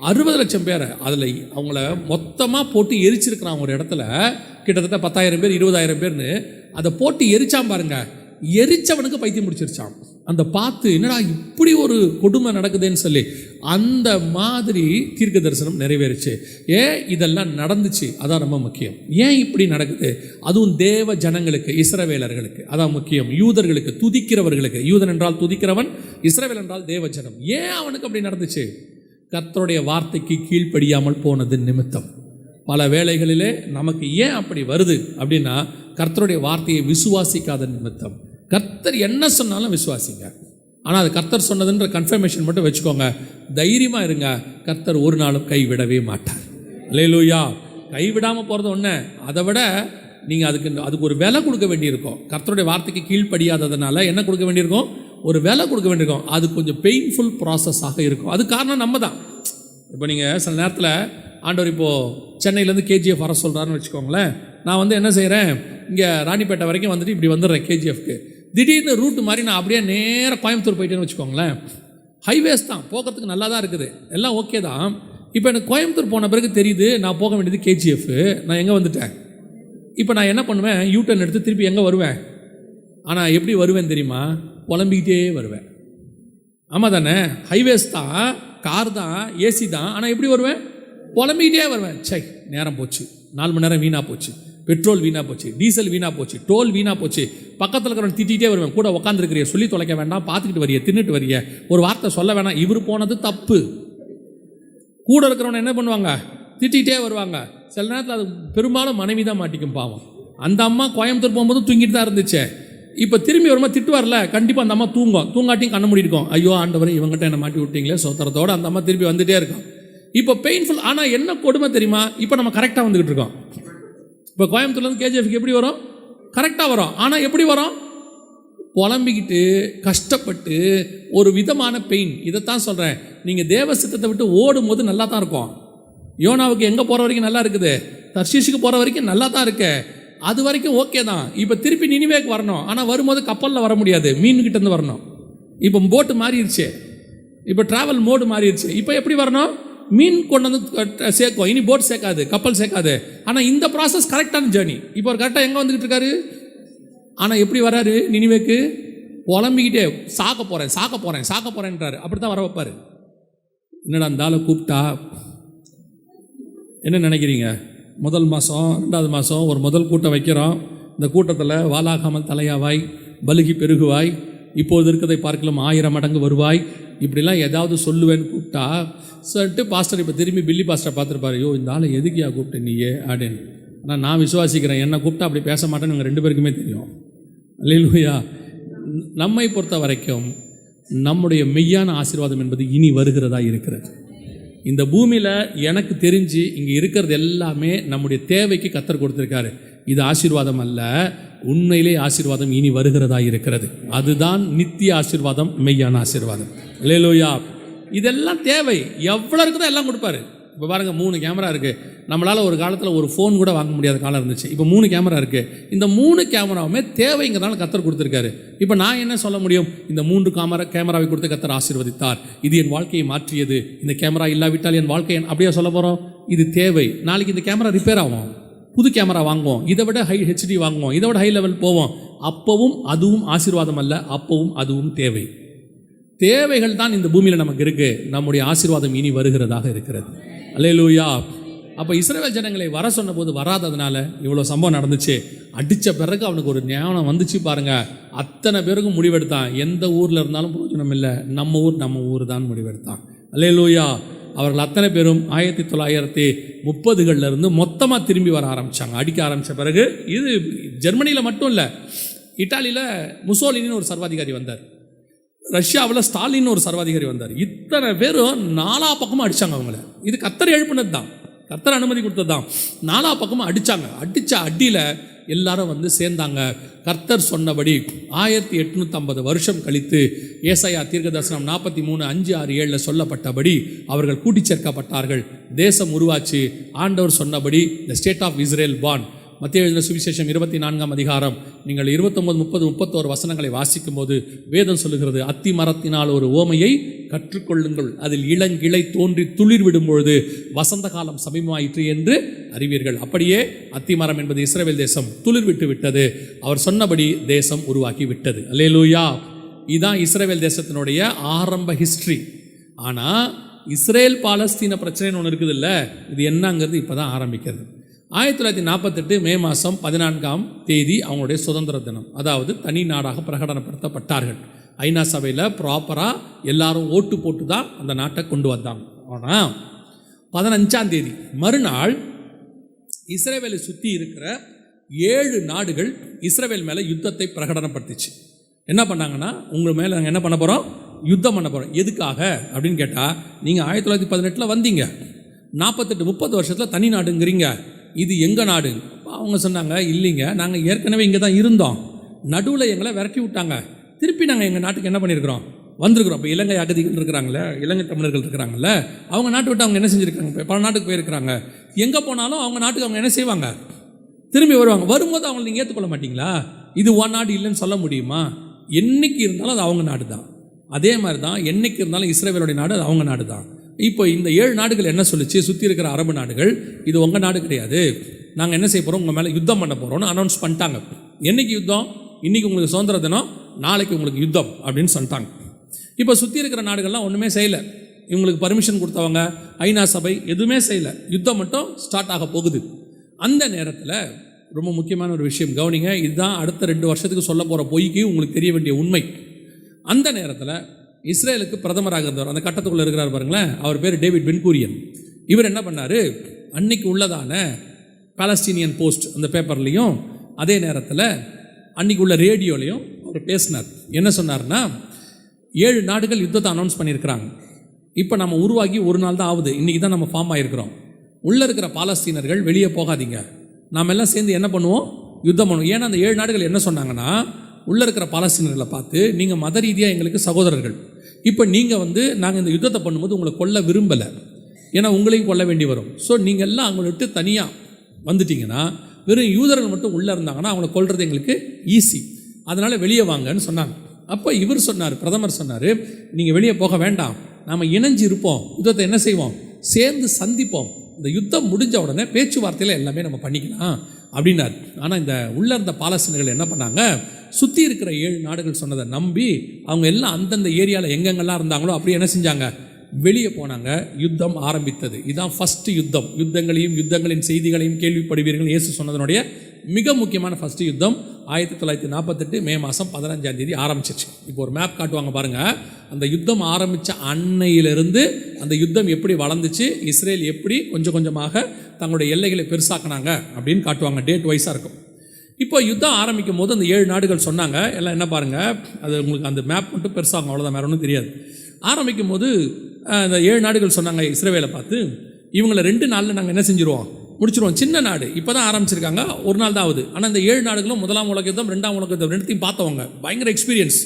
60 லட்சம் பேரை அதில் அவங்கள மொத்தமாக போட்டு எரிச்சிருக்கிறான். ஒரு இடத்துல கிட்டத்தட்ட 10,000 பேர் 20,000 பேர்னு அதை போட்டு எரிச்சான் பாருங்க. எரிச்சவனுக்கு பைத்தியம் முடிச்சிருச்சான். அந்த பார்த்து என்னடா இப்படி ஒரு கொடுமை நடக்குதுன்னு சொல்லி அந்த மாதிரி தீர்க்க தரிசனம் நிறைவேறுச்சு. ஏன் இதெல்லாம் நடந்துச்சு? அதான் ரொம்ப முக்கியம். ஏன் இப்படி நடக்குது? அதுவும் தேவ ஜனங்களுக்கு, இஸ்ரவேலர்களுக்கு அதான் முக்கியம். யூதர்களுக்கு, துதிக்கிறவர்களுக்கு, யூதன் என்றால் துதிக்கிறவன், இஸ்ரவேல் என்றால் தேவ ஜனம். ஏன் அவனுக்கு அப்படி நடந்துச்சு? கர்த்தருடைய வார்த்தைக்கு கீழ்ப்படியாமல் போனது நிமித்தம். பல வேளைகளிலே நமக்கு ஏன் அப்படி வருது அப்படின்னா, கர்த்தருடைய வார்த்தையை விசுவாசிக்காத நிமித்தம். கர்த்தர் என்ன சொன்னாலும் விசுவாசிங்க, ஆனால் அது கர்த்தர் சொன்னதுன்ற கன்ஃபர்மேஷன் மட்டும் வச்சுக்கோங்க. தைரியமாக இருங்க, கர்த்தர் ஒரு நாளும் கைவிடவே மாட்டார். அல்லேலூயா. கைவிடாமல் போகிறது ஒன்று, அதை விட நீங்கள் அதுக்கு ஒரு விலை கொடுக்க வேண்டியிருக்கும். கர்த்தருடைய வார்த்தைக்கு கீழ்ப்படியாததுனால என்ன கொடுக்க வேண்டியிருக்கும்? ஒரு விலை கொடுக்க வேண்டியிருக்கும். அது கொஞ்சம் பெயின்ஃபுல் ப்ராசஸாக இருக்கும். அது காரணம் நம்ம தான். இப்போ நீங்கள் சில நேரத்தில் ஆண்டவர் இப்போது சென்னையிலேருந்து கேஜிஎஃப் வர சொல்கிறாருன்னு வச்சுக்கோங்களேன். நான் வந்து என்ன செய்கிறேன், இங்கே ராணிப்பேட்டை வரைக்கும் வந்துட்டு இப்படி வந்துடுறேன் கேஜிஎஃப்க்கு. திடீர்னு ரூட்டு மாதிரி நான் அப்படியே நேராக கோயம்புத்தூர் போயிட்டேன்னு வச்சுக்கோங்களேன். ஹைவேஸ் தான், போகிறதுக்கு நல்லா தான் இருக்குது, எல்லாம் ஓகே தான். இப்போ எனக்கு கோயம்புத்தூர் போன பிறகு தெரியுது நான் போக வேண்டியது கேஜிஎஃப். நான் எங்கே வந்துட்டேன்? இப்போ நான் என்ன பண்ணுவேன்? யூட்டர்ன் எடுத்து திருப்பி எங்கே வருவேன்? ஆனால் எப்படி வருவேன் தெரியுமா? புலம்பிக்கிட்டே வருவேன். ஆமாம் தானே? ஹைவேஸ் தான், கார் தான், ஏசி தான், ஆனால் எப்படி வருவேன்? புலம்பிக்கிட்டே வருவேன். சை, நேரம் போச்சு, 4 மணி நேரம் வீணாக போச்சு, பெட்ரோல் வீணாக போச்சு, டீசல் வீணாக போச்சு, டோல் வீணாக போச்சு. பக்கத்தில் இருக்கிறவன் திட்டிகிட்டே வருவேன். கூட உட்காந்துருக்கிறிய, சொல்லி தொலைக்க வேண்டாம், பார்த்துக்கிட்டு வரிய, தின்னுட்டு வரிய, ஒரு வார்த்தை சொல்ல வேணாம். இவர் போனது தப்பு. கூட இருக்கிறவனை என்ன பண்ணுவாங்க? திட்டிகிட்டே வருவாங்க. சில நேரத்தில் அது பெரும்பாலும் மனைவி தான் மாட்டிக்கும் பாவம். அந்த அம்மா கோயம்புத்தூர் போகும்போது தூங்கிட்டு தான் இருந்துச்சு. இப்போ திரும்பி வருமா திட்டு வரல, கண்டிப்பாக அந்த அம்மா தூங்காட்டியும் கண்ண மூடிருக்கோம். ஐயோ ஆண்டவரே, இவங்ககிட்ட என்ன மாட்டி விட்டீங்களே சோத்திரத்தோடு அந்த அம்மா திரும்பி வந்துகிட்டே இருக்கும். இப்போ பெயின்ஃபுல். ஆனால் என்ன கொடுமை தெரியுமா? இப்போ நம்ம கரெக்டாக வந்துக்கிட்டு இருக்கோம். இப்போ கோயம்புத்தூர்லேருந்து கேஜிஎஃப்க்கு எப்படி வரும்? கரெக்டாக வரும். ஆனால் எப்படி வரும்? புலம்பிக்கிட்டு, கஷ்டப்பட்டு, ஒரு விதமான பெயின். இதைத்தான் சொல்கிறேன். நீங்கள் தேவ சித்தத்தை விட்டு ஓடும் போது நல்லா தான் இருக்கும். யோனாவுக்கு எங்கே போகிற வரைக்கும் நல்லா இருக்குது, தர்ஷீஷுக்கு போகிற வரைக்கும் நல்லா தான் இருக்கு, அது வரைக்கும் ஓகே தான். இப்போ திருப்பி நினிவேக்கு வரணும். ஆனால் வரும்போது கப்பலில் வர முடியாது, மீன்கிட்டேருந்து வரணும். இப்போ போட்டு மாறிடுச்சு, இப்போ ட்ராவல் மோடு மாறிடுச்சு. இப்போ எப்படி வரணும்? மீன் கொண்டு வந்து சேர்க்கும், இனி போட் சேர்க்காது, கப்பல் சேர்க்காது. ஆனால் இந்த ப்ராசஸ் கரெக்டான ஜேர்னி. இப்போ ஒரு கரெக்டாக எங்கே வந்துக்கிட்டு இருக்காரு? ஆனால் எப்படி வராரு நினிவேக்கு? புலம்பிக்கிட்டே சாக்க போகிறேன்றாரு. அப்படி தான் வர வைப்பார். என்னடா இருந்தாலும் கூப்பிட்டா என்ன நினைக்கிறீங்க? முதல் மாதம், 2வது மாதம் ஒரு முதல் கூட்டம் வைக்கிறோம். இந்த கூட்டத்தில் வாலாகாமல் தலையாவாய், பலுகி பெருகுவாய், இப்போது இருக்கிறதை பார்க்கலாம் 1000 மடங்கு வருவாய், இப்படிலாம் ஏதாவது சொல்லுவேன்னு கூப்பிட்டா சொல்லிட்டு பாஸ்டர் இப்போ திரும்பி பில்லி பாஸ்டரை பார்த்துருப்பாரு. ஐயோ, இந்த ஆளை எதுக்கியா கூப்பிட்டு நீயே அப்படின்னு. ஆனால் நான் விசுவாசிக்கிறேன், என்னை கூப்பிட்டா அப்படி பேச மாட்டேன்னு இவங்க 2 பேருக்குமே தெரியும். அல்லேலூயா. நம்மை பொறுத்த வரைக்கும் நம்முடைய மெய்யான ஆசீர்வாதம் என்பது இனி வருகிறதா இருக்கிறது. இந்த பூமியில் எனக்கு தெரிஞ்சு இங்கே இருக்கிறது எல்லாமே நம்முடைய தேவைக்கு கர்த்தர் கொடுத்துருக்காரு. இது ஆசீர்வாதம் அல்ல, உண்மையிலே ஆசீர்வாதம் இனி வருகிறதா இருக்கிறது. அதுதான் நித்திய ஆசீர்வாதம், மெய்யான ஆசீர்வாதம். அல்லேலூயா. இதெல்லாம் தேவை. எவ்வளோ இருக்குதோ எல்லாம் கொடுப்பாரு. இப்போ பாருங்கள், 3 கேமரா இருக்குது. நம்மளால் ஒரு காலத்தில் ஒரு ஃபோன் கூட வாங்க முடியாத காலம் இருந்துச்சு. இப்போ 3 கேமரா இருக்குது. இந்த 3 கேமராவுமே தேவைங்கிறதால கர்த்தர் கொடுத்துருக்காரு. இப்போ நான் என்ன சொல்ல முடியும்? இந்த 3 கேமராவை கொடுத்து கர்த்தர் ஆசீர்வதித்தார், இது என் வாழ்க்கையை மாற்றியது, இந்த கேமரா இல்லாவிட்டால் என் வாழ்க்கை அப்படியே சொல்ல போகிறோம். இது தேவை. நாளைக்கு இந்த கேமரா ரிப்பேர் ஆகும், புது கேமரா வாங்குவோம், இதை விட ஹை HD வாங்குவோம், இதை விட ஹை லெவல் போவோம். அப்பவும் அதுவும் ஆசீர்வாதம் அல்ல, அப்பவும் அதுவும் தேவை. தேவைகள் தான் இந்த பூமியில் நமக்கு இருக்குது. நம்முடைய ஆசீர்வாதம் இனி வருகிறதாக இருக்கிறது. அல்லேலூயா. அப்போ இஸ்ரவேல் ஜனங்களை வர சொன்ன போது வராததுனால இவ்வளோ சம்பவம் நடந்துச்சு. அடித்த பிறகு அவனுக்கு ஒரு ஞானம் வந்துச்சு பாருங்கள். அத்தனை பேருக்கும் முடிவெடுத்தான், எந்த ஊரில் இருந்தாலும் பிரயோஜனம் இல்லை, நம்ம ஊர் தான் முடிவெடுத்தான். அல்லேலூயா. அவர்கள் அத்தனை பேரும் 1930களிலிருந்து மொத்தமாக திரும்பி வர ஆரம்பித்தாங்க, அடிக்க ஆரம்பித்த பிறகு. இது ஜெர்மனியில் மட்டும் இல்லை, இட்டாலியில் முசோலினின்னு ஒரு சர்வாதிகாரி வந்தார், ரஷ்யாவில் ஸ்டாலின்னு ஒரு சர்வாதிகாரி வந்தார். இத்தனை பேரும் 4 பக்கமும் அடித்தாங்க அவங்கள. இது கர்த்தர் எழுப்பினது தான், கர்த்தர் அனுமதி கொடுத்தது தான். 4 பக்கமும் அடித்தாங்க. அடித்த அடியில் எல்லாரும் வந்து சேர்ந்தாங்க. கர்த்தர் சொன்னபடி 1850 வருஷம் கழித்து ஏசாயா தீர்க்கதரிசனம் 43:5-6-7 சொல்லப்பட்டபடி அவர்கள் கூட்டிச் சேர்க்கப்பட்டார்கள். தேசம் உருவாச்சு. ஆண்டவர் சொன்னபடி த ஸ்டேட் ஆஃப் இஸ்ரேல் பான். மத்தேயு எழுதின சுவிசேஷம் 24ஆம் அதிகாரம் நீங்கள் 29, 30, 31 வசனங்களை வாசிக்கும் போது வேதம் சொல்லுகிறது, அத்தி மரத்தினால் ஒரு ஓமையை கற்றுக்கொள்ளுங்கள், அதில் இளங்கிளை தோன்றி துளிர் விடும் பொழுது வசந்த காலம் சமீபமாயிற்று என்று அறிவீர்கள். அப்படியே அத்திமரம் என்பது இஸ்ரவேல் தேசம் துளிர் விட்டு விட்டது. அவர் சொன்னபடி தேசம் உருவாக்கி விட்டது. அல்லேலூயா. இதுதான் இஸ்ரேல் தேசத்தினுடைய ஆரம்ப ஹிஸ்ட்ரி. ஆனால் இஸ்ரேல் பாலஸ்தீன பிரச்சனைன்னு ஒன்று இருக்குது இல்லை, இது என்னங்கிறது இப்போ தான் ஆரம்பிக்கிறது. 1948 மே மாதம் 14ஆம் தேதி அவங்களுடைய சுதந்திர தினம், அதாவது தனி நாடாக பிரகடனப்படுத்தப்பட்டார்கள். ஐநா சபையில் ப்ராப்பராக எல்லாரும் ஓட்டு போட்டு தான் அந்த நாட்டை கொண்டு வந்தாங்க. ஆனால் 15ஆம் தேதி மறுநாள் இஸ்ரேலை சுற்றி இருக்கிற 7 நாடுகள் இஸ்ரேல் மேலே யுத்தத்தை பிரகடனப்படுத்திச்சு. என்ன பண்ணாங்கன்னா, உங்கள் மேலே நாங்கள் என்ன பண்ண போகிறோம், யுத்தம் பண்ண போகிறோம். எதுக்காக அப்படின்னு கேட்டால், நீங்கள் 1918 வந்தீங்க, 48-30 வருஷத்தில் தனி நாடுங்கிறீங்க, இது எங்கள் நாடு. அவங்க சொன்னாங்க, இல்லைங்க, நாங்கள் ஏற்கனவே இங்கே தான் இருந்தோம், நடுவில் எங்களை விரட்டி விட்டாங்க, திருப்பி நாங்கள் எங்கள் நாட்டுக்கு என்ன பண்ணியிருக்கிறோம், வந்திருக்கிறோம். இப்போ இலங்கை அகதிகள் இருக்கிறாங்களே, இலங்கை தமிழர்கள் இருக்கிறாங்கல்ல, அவங்க நாட்டை விட்டு அவங்க என்ன செஞ்சுருக்காங்க, பல நாட்டுக்கு போயிருக்கிறாங்க. எங்கே போனாலும் அவங்க நாட்டுக்கு அவங்க என்ன செய்வாங்க, திரும்பி வருவாங்க. வரும்போது அவங்களை நீங்கள் ஏற்றுக்கொள்ள மாட்டீங்களா? இது உன் நாடு இல்லைன்னு சொல்ல முடியுமா? என்னைக்கு இருந்தாலும் அது அவங்க நாடு தான். அதே மாதிரி தான் என்னைக்கு இருந்தாலும் இஸ்ரேலுடைய நாடு அது அவங்க நாடு தான். இப்போ இந்த 7 நாடுகள் என்ன சொல்லிச்சு, சுற்றி இருக்கிற அரபு நாடுகள், இது உங்கள் நாடு கிடையாது, நாங்கள் என்ன செய்ய போகிறோம், உங்கள் மேலே யுத்தம் பண்ண போகிறோம்னு அனௌன்ஸ் பண்ணிட்டாங்க. என்னைக்கு யுத்தம்? இன்றைக்கி உங்களுக்கு சுதந்திர தினம், நாளைக்கு உங்களுக்கு யுத்தம் அப்படின்னு சொல்லிட்டாங்க. இப்போ சுற்றி இருக்கிற நாடுகள்லாம் ஒன்றுமே செய்யலை, இவங்களுக்கு பர்மிஷன் கொடுத்தவங்க ஐநா சபை எதுவுமே செய்யலை, யுத்தம் மட்டும் ஸ்டார்ட் ஆக போகுது. அந்த நேரத்தில் ரொம்ப முக்கியமான ஒரு விஷயம் கவனிங்க, இதுதான் அடுத்த 2 வருஷத்துக்கு சொல்ல போகிற பொய்க்கு உங்களுக்கு தெரிய வேண்டிய உண்மை. அந்த நேரத்தில் இஸ்ரேலுக்கு பிரதமராக இருந்தவர், அந்த கட்டத்துக்குள்ளே இருக்கிறார் பாருங்களேன், அவர் பேர் டேவிட் பென்கூரியன். இவர் என்ன பண்ணார், அன்னைக்கு உள்ளதான பாலஸ்தீனியன் போஸ்ட் அந்த பேப்பர்லேயும், அதே நேரத்தில் அன்றைக்கி உள்ள ரேடியோலையும் அவர் பேசினார். என்ன சொன்னார்னா, 7 நாடுகள் யுத்தத்தை அனௌன்ஸ் பண்ணியிருக்கிறாங்க, இப்போ நம்ம உருவாகி 1 நாள் தான் ஆகுது, இன்றைக்கி தான் நம்ம ஃபார்ம் ஆகிருக்கிறோம், உள்ளே இருக்கிற பாலஸ்தீனர்கள் வெளியே போகாதீங்க, நாம் எல்லாம் சேர்ந்து என்ன பண்ணுவோம், யுத்தம் பண்ணுவோம். ஏன்னா அந்த 7 நாடுகள் என்ன சொன்னாங்கன்னா, உள்ளே இருக்கிற பாலஸ்தீனர்களை பார்த்து, நீங்கள் மத ரீதியாக எங்களுக்கு சகோதரர்கள், இப்போ நீங்கள் நாங்கள் இந்த யுத்தத்தை பண்ணும்போது உங்களை கொல்ல விரும்பலை, ஏன்னா உங்களையும் கொல்ல வேண்டி வரும். ஸோ நீங்கள் எல்லாம் அவங்கள விட்டு தனியாக வந்துட்டிங்கன்னா, வெறும் யூதர்கள் மட்டும் உள்ளே இருந்தாங்கன்னா அவங்கள கொல்றது எங்களுக்கு ஈஸி, அதனால் வெளியே வாங்கன்னு சொன்னாங்க. அப்போ இவர் சொன்னார், பிரதமர் சொன்னார், நீங்கள் வெளியே போக வேண்டாம், நாம் இணைஞ்சு இருப்போம், யுத்தத்தை என்ன செய்வோம், சேர்ந்து சந்திப்போம், இந்த யுத்தம் முடிஞ்ச உடனே பேச்சுவார்த்தையில் எல்லாமே நம்ம பண்ணிக்கலாம் அப்படின்னார். ஆனால் இந்த உள்ளே இருந்த பாலஸ்தீனர்கள் என்ன பண்ணாங்க, சுற்றி இருக்கிற 7 நாடுகள் சொன்னதை நம்பி அவங்க எல்லாம் அந்தந்த ஏரியாவில் எங்கெங்கெல்லாம் இருந்தாங்களோ அப்படி என்ன செஞ்சாங்க, வெளியே போனாங்க. யுத்தம் ஆரம்பித்தது. இதுதான் ஃபஸ்ட்டு யுத்தம். யுத்தங்களின் செய்திகளையும் கேள்விப்படுவீர்கள் இயேசு சொன்னதனுடைய மிக முக்கியமான ஃபஸ்ட்டு யுத்தம் 1948 மே மாதம் 15ஆம் தேதி ஆரம்பிச்சிச்சு. இப்போ ஒரு மேப் காட்டுவாங்க பாருங்கள், அந்த யுத்தம் ஆரம்பித்த அன்னையிலிருந்து அந்த யுத்தம் எப்படி வளர்ந்துச்சு, இஸ்ரேல் எப்படி கொஞ்சம் கொஞ்சமாக தங்களுடைய எல்லைகளை பெருசாக்கினாங்க அப்படின்னு காட்டுவாங்க, டேட் வைஸாக இருக்கும். இப்போ யுத்தம் ஆரம்பிக்கும் போது அந்த 7 நாடுகள் சொன்னாங்க, எல்லாம் என்ன பாருங்கள், அது உங்களுக்கு அந்த மேப் மட்டும் பெருசாகும், அவ்வளோதான், வேறு ஒன்றும் தெரியாது. ஆரம்பிக்கும் போது அந்த 7 நாடுகள் சொன்னாங்க இஸ்ரேலை பார்த்து, இவங்களை 2 நாளில் நாங்கள் என்ன செஞ்சுருவோம், முடிச்சிருவோம். சின்ன நாடு, இப்போ தான் ஆரம்பிச்சிருக்காங்க, 1 நாள் தான் ஆகுது. ஆனால் இந்த 7 நாடுகளும் 1ஆம் உலக யுத்தம் 2ஆம் உலக யுத்தம் ரெண்டுத்தையும் பார்த்தவங்க, பயங்கர எக்ஸ்பீரியன்ஸ்.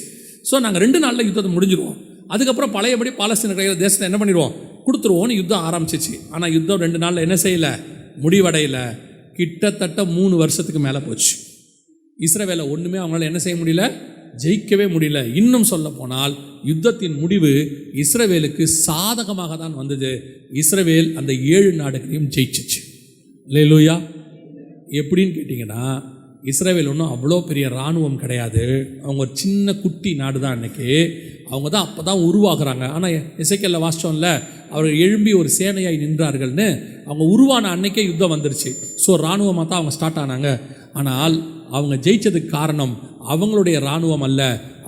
ஸோ நாங்கள் 2 நாளில் யுத்தத்தை முடிஞ்சிருவோம், அதுக்கப்புறம் பழையபடி பாலஸ்தீன கையில் தேசத்தை என்ன பண்ணிடுவோம், கொடுத்துருவோன்னு யுத்தம் ஆரம்பிச்சிச்சு. ஆனால் யுத்தம் 2 நாளில் என்ன செய்யலை, முடிவடையலை. கிட்டத்தட்ட 3 வருஷத்துக்கு மேலே போச்சு. இஸ்ரவேலை ஒன்றுமே அவங்களால என்ன செய்ய முடியல, ஜெயிக்கவே முடியல. இன்னும் சொல்ல போனால் யுத்தத்தின் முடிவு இஸ்ரவேலுக்கு சாதகமாக தான் வந்தது. இஸ்ரவேல் அந்த 7 நாடுகளையும் ஜெயிச்சிச்சு. அல்லேலூயா. எப்படின்னு கேட்டிங்கன்னா, இஸ்ரவேல் ஒன்றும் அவ்வளோ பெரிய இராணுவம் கிடையாது, அவங்க ஒரு சின்ன குட்டி நாடு தான். அன்றைக்கி அவங்க தான் அப்போ தான் உருவாக்குறாங்க. ஆனால் எசேக்கியேல்ல வாசிச்சோம்ல, அவர்கள் எழும்பி ஒரு சேனையாய் நின்றார்கள்னு, அவங்க உருவான அன்னைக்கே யுத்தம் வந்துருச்சு. ஸோ இராணுவமாக தான் அவங்க ஸ்டார்ட் ஆனாங்க. ஆனால் அவங்க ஜெயிச்சதுக்கு காரணம் அவங்களுடைய இராணுவம் அல்ல,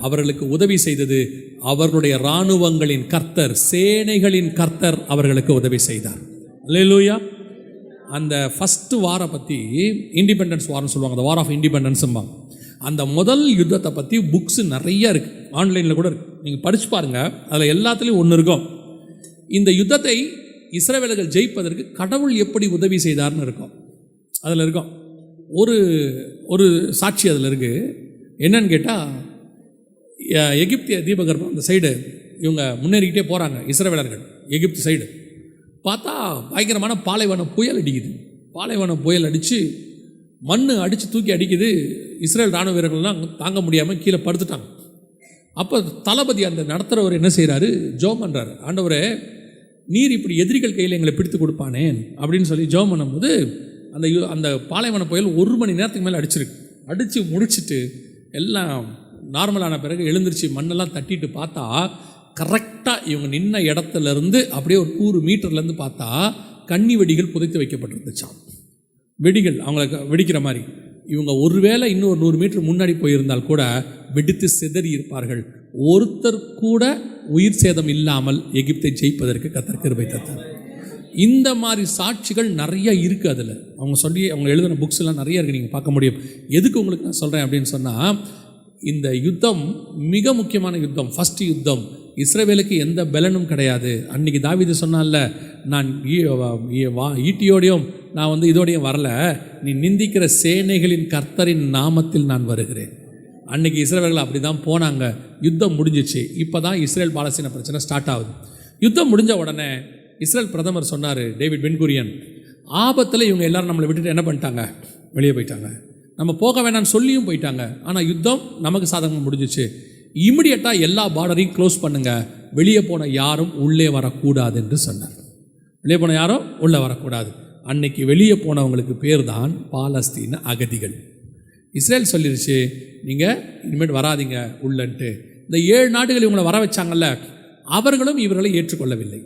அவர்களுக்கு உதவி செய்தது அவர்களுடைய இராணுவங்களின் கர்த்தர், சேனைகளின் கர்த்தர் அவர்களுக்கு உதவி செய்தார். அல்லேலூயா. அந்த ஃபஸ்ட்டு வாரை பற்றி இண்டிபெண்டன்ஸ் வார்னு சொல்லுவாங்க, அந்த வார் ஆஃப் இண்டிபெண்டன்ஸும்பாங்க. அந்த முதல் யுத்தத்தை பற்றி புக்ஸு நிறைய இருக்குது, ஆன்லைனில் கூட இருக்குது, நீங்கள் படித்து பாருங்கள். அதில் எல்லாத்துலேயும் ஒன்று இருக்கும், இந்த யுத்தத்தை இஸ்ரவேலர்கள் ஜெயிப்பதற்கு கடவுள் எப்படி உதவி செய்தார்னு இருக்கும். அதில் இருக்கும் ஒரு சாட்சி அதில் இருக்குது. என்னன்னு கேட்டால், எகிப்திய தீபகற்பம் அந்த சைடு இவங்க முன்னேறிக்கிட்டே போகிறாங்க இஸ்ரவேலர்கள். எகிப்து சைடு பார்த்தா பயங்கரமான பாலைவன புயல் அடிக்குது. பாலைவன புயல் அடித்து மண் அடித்து தூக்கி அடிக்குது. இஸ்ரேல் இராணுவ வீரர்கள்லாம் தாங்க முடியாமல் கீழே படுத்துட்டாங்க. அப்போ தளபதி அந்த நடத்துகிறவர் என்ன செய்கிறாரு, ஜெபம் பண்ணுறாரு, ஆண்டவரே நீர் இப்படி எதிரிகள் கையில் எங்களை பிடித்து கொடுப்பானேன் அப்படின்னு சொல்லி ஜெபம் பண்ணும்போது அந்த பாலைவன புயல் 1 மணி நேரத்துக்கு மேலே அடிச்சிருக்கு. அடித்து முடிச்சுட்டு எல்லாம் நார்மலான பிறகு எழுந்திருச்சு மண்ணெல்லாம் தட்டிட்டு பார்த்தா கரெக்டாக இவங்க நின்ன இடத்துலேருந்து அப்படியே ஒரு 100 மீட்டர்லேருந்து பார்த்தா கன்னி வெடிகள் புதைத்து வைக்கப்பட்டிருந்துச்சான். வெடிகள் அவங்கள வெடிக்கிற மாதிரி. இவங்க ஒருவேளை இன்னும் ஒரு 100 மீட்டர் முன்னாடி போயிருந்தால் கூட வெடித்து சிதறி இருப்பார்கள். ஒருத்தர் கூட உயிர் சேதம் இல்லாமல் எகிப்தை ஜெயிப்பதற்கு கர்த்தர் கிருபை தந்தார். இந்த மாதிரி சாட்சிகள் நிறைய இருக்குது. அதில் அவங்க எழுதின புக்ஸ் எல்லாம் நிறைய இருக்குது, நீங்கள் பார்க்க முடியும். எதுக்கு உங்களுக்கு நான் சொல்கிறேன் அப்படின்னு சொன்னால், இந்த யுத்தம் மிக முக்கியமான யுத்தம், ஃபஸ்ட்டு யுத்தம். இஸ்ரவேலுக்கு எந்த பலனும் கிடையாது. அன்றைக்கி தாவீது சொன்னான்ல, நான் ஈட்டியோடையும் நான் இதோடையும் வரல, நீ நிந்திக்கிற சேனைகளின் கர்த்தரின் நாமத்தில் நான் வருகிறேன். அன்றைக்கி இஸ்ரவேல்கள் அப்படி தான் போனாங்க. யுத்தம் முடிஞ்சிச்சு. இப்போ தான் இஸ்ரேல் பாலஸ்தீன பிரச்சனை ஸ்டார்ட் ஆகுது. யுத்தம் முடிஞ்ச உடனே இஸ்ரேல் பிரதமர் சொன்னார், டேவிட் பென்குரியன், ஆபத்தில் இவங்க எல்லாரும் நம்மளை விட்டுட்டு என்ன பண்ணிட்டாங்க, வெளியே போயிட்டாங்க. நம்ம போக வேணான்னு சொல்லியும் போயிட்டாங்க. ஆனால் யுத்தம் நமக்கு சாதகமாக முடிஞ்சிச்சு. இமிடியட்டாக எல்லா பார்டரையும் க்ளோஸ் பண்ணுங்கள், வெளியே போன யாரும் உள்ளே வரக்கூடாது என்று சொன்னார். வெளியே போன யாரும் உள்ளே வரக்கூடாது. அன்னைக்கு வெளியே போனவங்களுக்கு பேர் தான் பாலஸ்தீன அகதிகள். இஸ்ரேல் சொல்லிருச்சு, நீங்கள் இனிமேல் வராதிங்க உள்ளன்ட்டு. இந்த 7 நாடுகள் இவங்களை வர வச்சாங்கல்ல, அவர்களும் இவர்களை ஏற்றுக்கொள்ளவில்லை.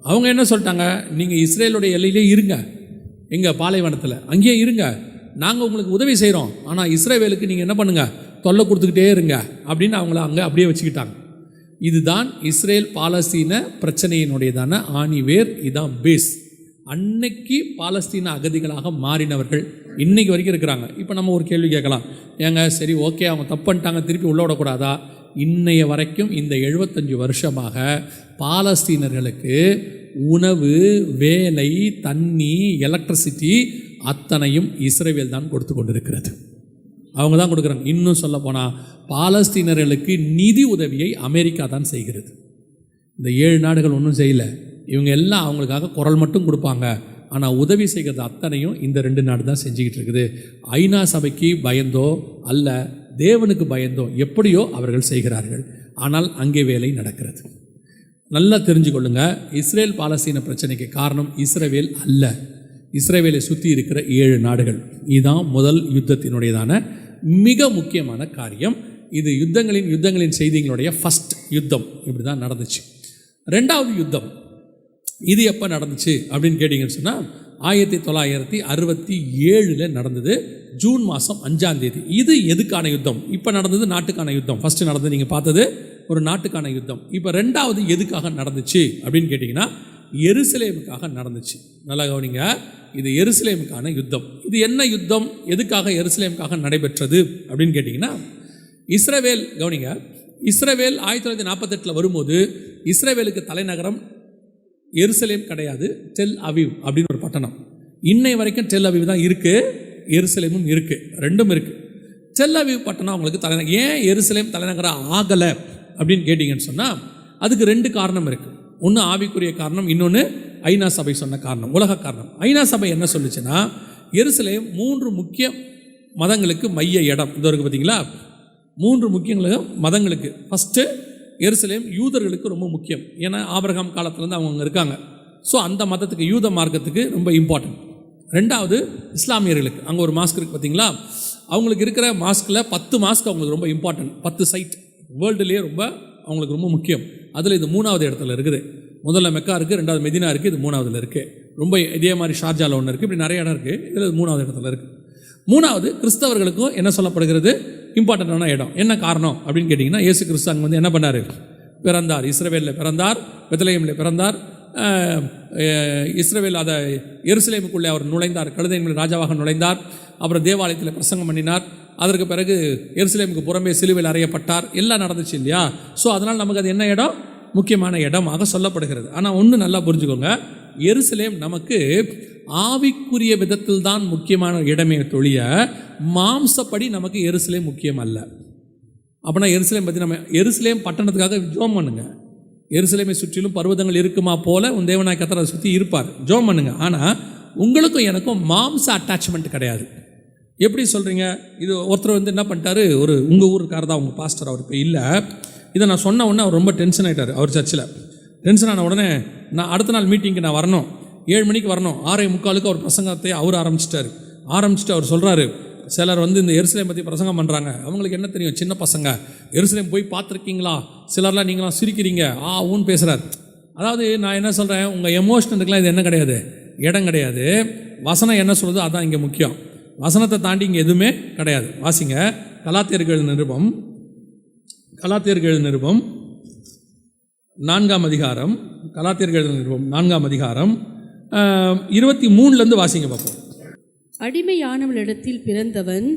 அவங்க என்ன சொல்லிட்டாங்க, நீங்கள் இஸ்ரேலுடைய எல்லையிலே இருங்க, எங்கள் பாலைவனத்தில் அங்கேயே இருங்க, நாங்கள் உங்களுக்கு உதவி செய்கிறோம், ஆனால் இஸ்ரேவேலுக்கு நீங்கள் என்ன பண்ணுங்கள், தொல்லை கொடுத்துக்கிட்டே இருங்க அப்படின்னு அவங்கள அங்கே அப்படியே வச்சுக்கிட்டாங்க. இதுதான் இஸ்ரேல் பாலஸ்தீன பிரச்சனையினுடையதான ஆணிவேர், இதுதான் பேஸ். அன்னைக்கு பாலஸ்தீன அகதிகளாக மாறினவர்கள் இன்னைக்கு வரைக்கும் இருக்கிறாங்க. இப்போ நம்ம ஒரு கேள்வி கேட்கலாம், ஏங்க சரி ஓகே அவங்க தப்பு பண்ணிட்டாங்க, திருப்பி உள்ள விடக்கூடாதா? இன்னைய வரைக்கும் இந்த 75 வருஷமாக பாலஸ்தீனர்களுக்கு உணவு, வேலை, தண்ணி, எலக்ட்ரிசிட்டி அத்தனையும் இஸ்ரேல் தான் கொடுத்து கொண்டிருக்கிறது. அவங்க தான் கொடுக்குறாங்க. இன்னும் சொல்ல போனால் பாலஸ்தீனர்களுக்கு நிதி உதவியை அமெரிக்கா தான் செய்கிறது. இந்த 7 நாடுகள் ஒன்றும் செய்யலை. இவங்க எல்லாம் அவங்களுக்காக குரல் மட்டும் கொடுப்பாங்க, ஆனால் உதவி செய்கிறது அத்தனையும் இந்த 2 நாடு தான் செஞ்சுக்கிட்டு இருக்குது. ஐநா சபைக்கு பயந்தோ அல்ல தேவனுக்கு பயந்தோ எப்படியோ அவர்கள் செய்கிறார்கள். ஆனால் அங்கே வேலை நடக்கிறது. நல்லா தெரிஞ்சுக்கொள்ளுங்க, இஸ்ரேல் பாலஸ்தீன பிரச்சனைக்கு காரணம் இஸ்ரேல் அல்ல, இஸ்ரேலை சுற்றி இருக்கிற 7 நாடுகள். இதுதான் முதல் யுத்தத்தினுடையதான மிக முக்கியமான காரியம். இது யுத்தங்களின் செய்திகளுடைய ஃபஸ்ட் யுத்தம் இப்படி தான் நடந்துச்சு. 2வது யுத்தம் இது எப்போ நடந்துச்சு அப்படின்னு கேட்டிங்கன்னு சொன்னால் 1967 நடந்தது, ஜூன் மாதம் 5ஆம் தேதி. இது எதுக்கான யுத்தம்? இப்போ நடந்தது நாட்டுக்கான யுத்தம். ஃபஸ்ட்டு நடந்தது நீங்கள் பார்த்தது ஒரு நாட்டுக்கான யுத்தம். இப்போ 2வது எதுக்காக நடந்துச்சு அப்படின்னு கேட்டிங்கன்னா எருசலேமுக்காக நடந்துச்சு. நல்லா கவனிங்க, இது எருசலேமுக்கான யுத்தம். இது என்ன யுத்தம், எதுக்காக எருசலேமுக்காக நடைபெற்றது அப்படின்னு கேட்டிங்கன்னா, இஸ்ரவேல் கவனிங்க, இஸ்ரவேல் 1948 வரும்போது இஸ்ரவேலுக்கு தலைநகரம் எருசலேம் கிடையாது, டெல் அவிவ் அப்படின்னு ஒரு பட்டணம். இன்னை வரைக்கும் டெல் அவிவ் தான் இருக்குது, எருசலேமும் இருக்குது, ரெண்டும் இருக்குது. டெல் அவிவ் பட்டணம் அவங்களுக்கு தலைநகர். ஏன் எருசலேம் தலைநகரம் ஆகலை அப்படின்னு கேட்டிங்கன்னு சொன்னால் அதுக்கு 2 காரணம் இருக்குது. ஒன்று ஆவிக்குரிய காரணம், இன்னொன்று ஐநா சபை சொன்ன காரணம், உலக காரணம். ஐநா சபை என்ன சொல்லுச்சுன்னா, எருசலேம் 3 முக்கிய மதங்களுக்கு மைய இடம். இது இருக்குது பார்த்தீங்களா, 3 முக்கிய மதங்களுக்கு. ஃபஸ்ட்டு எருசலேம் யூதர்களுக்கு ரொம்ப முக்கியம், ஏன்னா ஆபிரகாம் காலத்துலேருந்து அவங்க இருக்காங்க. ஸோ அந்த மதத்துக்கு, யூத மார்க்கத்துக்கு ரொம்ப இம்பார்ட்டன்ட். 2வது இஸ்லாமியர்களுக்கு, அங்கே ஒரு மாஸ்க் இருக்குது பார்த்தீங்களா, அவங்களுக்கு இருக்கிற மாஸ்கில் 10 மாஸ்க் அவங்களுக்கு ரொம்ப இம்பார்ட்டன்ட். 10 சைட் வேர்ல்டுலேயே ரொம்ப அவங்களுக்கு ரொம்ப முக்கியம். அதில் இது 3வது இடத்துல இருக்குது. முதல்ல மெக்கா இருக்குது, 2வது மெதினா இருக்குது, இது 3வதுல இருக்குது. ரொம்ப இதே மாதிரி ஷார்ஜாவில் ஒன்று இருக்குது, இப்படி நிறைய இடம் இருக்குது. இதில் 3வது இடத்துல இருக்குது. 3வது கிறிஸ்தவர்களுக்கும் என்ன சொல்லப்படுகிறது, இம்பார்ட்டண்ட்டான இடம். என்ன காரணம் அப்படின்னு கேட்டிங்கன்னா, இயேசு கிறிஸ்து அங்கே என்ன பண்ணார், பிறந்தார், இஸ்ரவேலில் பிறந்தார், பெத்லகேமில் பிறந்தார். இஸ்ரவேல் அதை எருசலேமுக்குள்ளே அவர் நுழைந்தார், கழுதையின் மேல் ராஜாவாக நுழைந்தார். அப்புறம் தேவாலயத்தில் பிரசங்கம் பண்ணினார். அதற்கு பிறகு எருசலேமுக்கு புறம்பே சிலுவையில் அறையப்பட்டார். எல்லாம் நடந்துச்சு இல்லையா? ஸோ அதனால் நமக்கு அது என்ன இடம், முக்கியமான இடமாக சொல்லப்படுகிறது. ஆனால் ஒன்று நல்லா புரிஞ்சுக்கோங்க, எருசலேம் நமக்கு ஆவிக்குரிய விதத்தில் தான் முக்கியமான இடமே தொழிய மாம்சப்படி நமக்கு எருசலேம் முக்கியம் அல்ல. அப்படின்னா எருசலேம் பற்றி நம்ம எருசலேம் பட்டணத்துக்காக ஜோம் பண்ணுங்க. எருசலேமை சுற்றிலும் பர்வதங்கள் இருக்குமா போல உன் தேவனாய் கர்த்தர் அதை சுற்றி இருப்பார், ஜோம் பண்ணுங்க. ஆனால் உங்களுக்கும் எனக்கும் மாம்ச அட்டாச்மெண்ட் கிடையாது. எப்படி சொல்கிறீங்க? இது ஒருத்தர் என்ன பண்ணிட்டாரு, ஒரு உங்கள் ஊருக்காரர் தான், உங்கள் பாஸ்டர், அவர் இப்போ இல்லை. இதை நான் சொன்ன உடனே அவர் ரொம்ப டென்ஷன் ஆகிட்டார். அவர் சர்ச்சில் டென்ஷன் ஆன உடனே நான் அடுத்த நாள் மீட்டிங்க்கு நான் வரணும், 7 மணிக்கு வரணும். 6:45 அவர் பிரசங்கத்தை அவர் ஆரம்பிச்சிட்டு அவர் சொல்கிறாரு, சிலர் வந்து இந்த எருசலேம் பற்றி பிரசங்கம் பண்ணுறாங்க. அவங்களுக்கு என்ன தெரியும், சின்ன பசங்க எருசலேம் போய் பார்த்துருக்கீங்களா, சிலர்லாம் நீங்களாம் சிரிக்கிறீங்க ஊன்னு பேசுகிறார். அதாவது நான் என்ன சொல்கிறேன், உங்கள் எமோஷனுக்குலாம் இது என்ன கிடையாது, இடம் கிடையாது. வசனம் என்ன சொல்லுதோ அதான் இங்கே முக்கியம். வசனத்தை தாண்டி இங்கே எதுவுமே கிடையாது. வாசிங்க கலாத்தியர்கள் நிருபம் 4ஆம் அதிகாரம், கலாத்தியர்கள் நிருபம் 4ஆம் அதிகாரம் 23 வாசிங்க பார்ப்போம். அடிமையானவளிடத்தில் பிறந்தவன்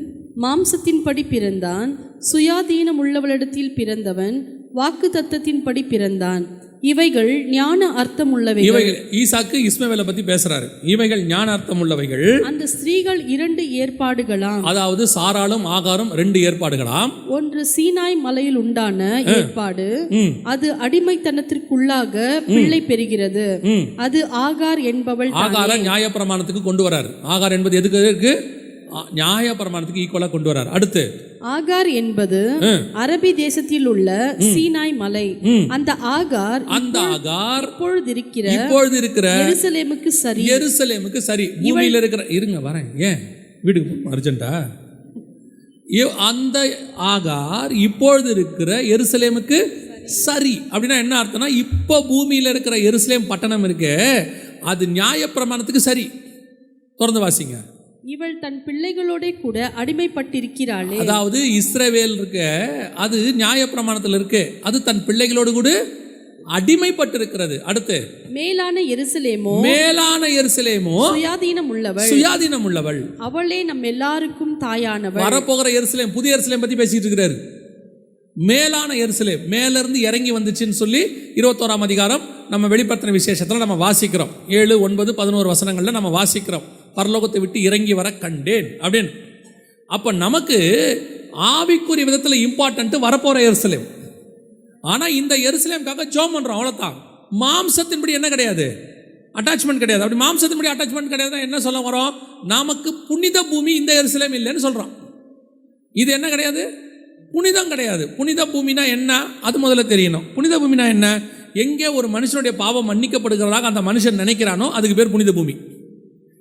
மாம்சத்தின்படி பிறந்தான், சுயாதீனம் உள்ளவளிடத்தில் பிறந்தவன் வாக்கு தத்தத்தின்படி பிறந்தான். இவைகள் ஞான அர்த்தம் உள்ளவைகள். இவைகள் ஈசாக்கு இஸ்மவேலை பத்தி பேசுறாரு. இவைகள் ஞான அர்த்தம் உள்ளவைகள். அந்த ஸ்திரீகள் 2 ஏற்பாடுகளாம். அதாவது சாராளும் ஆகாரும் 2 ஏற்பாடுகளாம். ஒன்று சீனாய் மலையில் உண்டான ஏற்பாடு, அது அடிமைத்தனத்திற்குள்ளாக பிள்ளை பெறுகிறது. அது ஆகார் என்பவள். ஆகார நியாயப்பிரமாணத்துக்கு கொண்டு வராரு. ஆகார் என்பது எதுக்கு இருக்கு, நியாயப்பிரமாணத்துக்கு ஈக்குவலா கொண்டு வராரு. அடுத்து ஆகார் என்பது அரபி தேசத்தில் உள்ள சீனாய் மலை. அந்த ஆகார் இப்பொழுது இருக்கிற எருசலேமுக்கு சரி. பூமியில இருக்கிற இருங்க வரேன், ஏன் வீட்டுக்கு அர்ஜென்ட்டா? அந்த ஆகார் இப்பொழுது இருக்கிற எருசலேமுக்கு சரி அப்படின்னா என்ன அர்த்தம்னா, இப்போ பூமியில இருக்கிற எருசலேம் பட்டணம் இருக்கு, அது நியாயப்பிரமாணத்துக்கு சரி. தொடர்ந்து வாசிங்க. இவள் தன் பிள்ளைகளோட கூட அடிமைப்பட்டிருக்கிறாளே. அதாவது இஸ்ரவேல் இருக்க, அது நியாயப்பிரமாணத்தில் இருக்கு, அது தன் பிள்ளைகளோடு கூட அடிமைப்பட்டிருக்கிறது. அடுத்து மேலான எருசலேமோ சுயாதீனம் உள்ளவள், அவளே நம் எல்லாருக்கும் தாயானவள். வரப்போகிற எருசலேம், புதிய எருசலேம் பத்தி பேசிட்டு இருக்கிறாரு. மேலான எருசலேம் மேல இருந்து இறங்கி வந்துச்சுன்னு சொல்லி 21ஆம் அதிகாரம் நம்ம வெளிப்படுத்தின விசேஷத்துல நம்ம வாசிக்கிறோம். 7, 9, 11 வசனங்கள்ல நம்ம வாசிக்கிறோம், பரலோகத்தை விட்டு இறங்கி வர கண்டேன் அப்படின்னு. அப்ப நமக்கு ஆவிக்குரிய விதத்துல இம்பார்ட்டன்ட் வரப்போற எருசலேம். ஆனா இந்த எருசலேமுக்காக ஜெபம் பண்றோம், அவ்வளவுதான். மாம்சத்தின்படி என்ன கிடையாது, அட்டாச்மெண்ட் கிடையாது. அப்படி மாம்சத்தின்படி அட்டாச்மெண்ட் கிடையாது என்ன சொல்ல வரோம், நமக்கு புனித பூமி இந்த எருசலேம் இல்லைன்னு சொல்றோம். இது என்ன கிடையாது, புனிதம் கிடையாது. புனித பூமினா என்ன, அது முதல்ல தெரியணும். புனித பூமினா என்ன, எங்கே ஒரு மனுஷனுடைய பாவம் மன்னிக்கப்படுகிறதாக அந்த மனுஷன் நினைக்கிறானோ அதுக்கு பேர் புனித பூமி.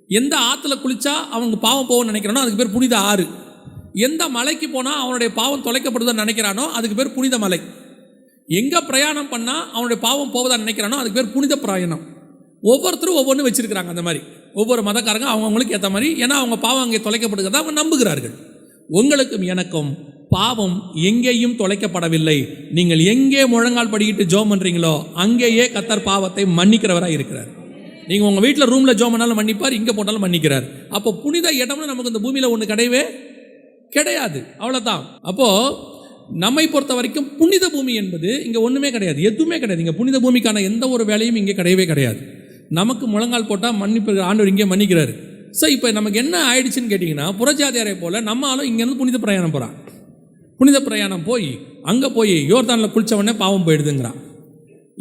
எந்த ஆற்றுல குளிச்சா அவங்க பாவம் போகணும்னு நினைக்கிறானோ அதுக்கு பேர் புனித ஆறு. எந்த மலைக்கு போனால் அவனுடைய பாவம் தொலைக்கப்படுதுன்னு நினைக்கிறானோ அதுக்கு பேர் புனித மலை. எங்கே பிரயாணம் பண்ணால் அவனுடைய பாவம் போவதான்னு நினைக்கிறானோ அதுக்கு பேர் புனித பிரயாணம். ஒவ்வொருத்தரும் ஒவ்வொன்று வச்சிருக்கிறாங்க. அந்த மாதிரி ஒவ்வொரு மதக்காரங்க அவங்கவுங்களுக்கு ஏற்ற மாதிரி, ஏன்னா அவங்க பாவம் அங்கே தொலைக்கப்படுகிறதா அவங்க நம்புகிறார்கள். உங்களுக்கும் எனக்கும் பாவம் எங்கேயும் தொலைக்கப்படவில்லை. நீங்கள் எங்கே முழங்கால் படிக்கிட்டு ஜெபம் பண்ணுறீங்களோ அங்கேயே கர்த்தர் பாவத்தை மன்னிக்கிறவராக இருக்கிறார். நீங்கள் உங்கள் வீட்டில் ரூமில் ஜெபம் பண்ணாலும் மன்னிப்பார், இங்கே போட்டாலும் மன்னிக்கிறார். அப்போ புனித இடம்னு நமக்கு இந்த பூமியில் ஒன்று கிடையவே கிடையாது, அவ்வளோதான். அப்போது நம்மை பொறுத்த வரைக்கும் புனித பூமி என்பது இங்கே ஒன்றுமே கிடையாது, எதுவுமே கிடையாது. இங்கே புனித பூமிக்கான எந்த ஒரு வேலையும் இங்கே கிடையவே கிடையாது. நமக்கு முழங்கால் போட்டால் மன்னிப்பு ஆண்டவர் இங்கே மன்னிக்கிறாரு. ஸோ இப்போ நமக்கு என்ன ஆயிடுச்சுன்னு கேட்டிங்கன்னா, புறஜாதியாரை போல் நம்ம ஆளும் இங்கேருந்து புனித பிரயாணம் போகிறான். புனித பிரயாணம் போய் அங்கே போய் யோர்தானில் குளித்த உடனே பாவம் போயிடுதுங்கிறான்.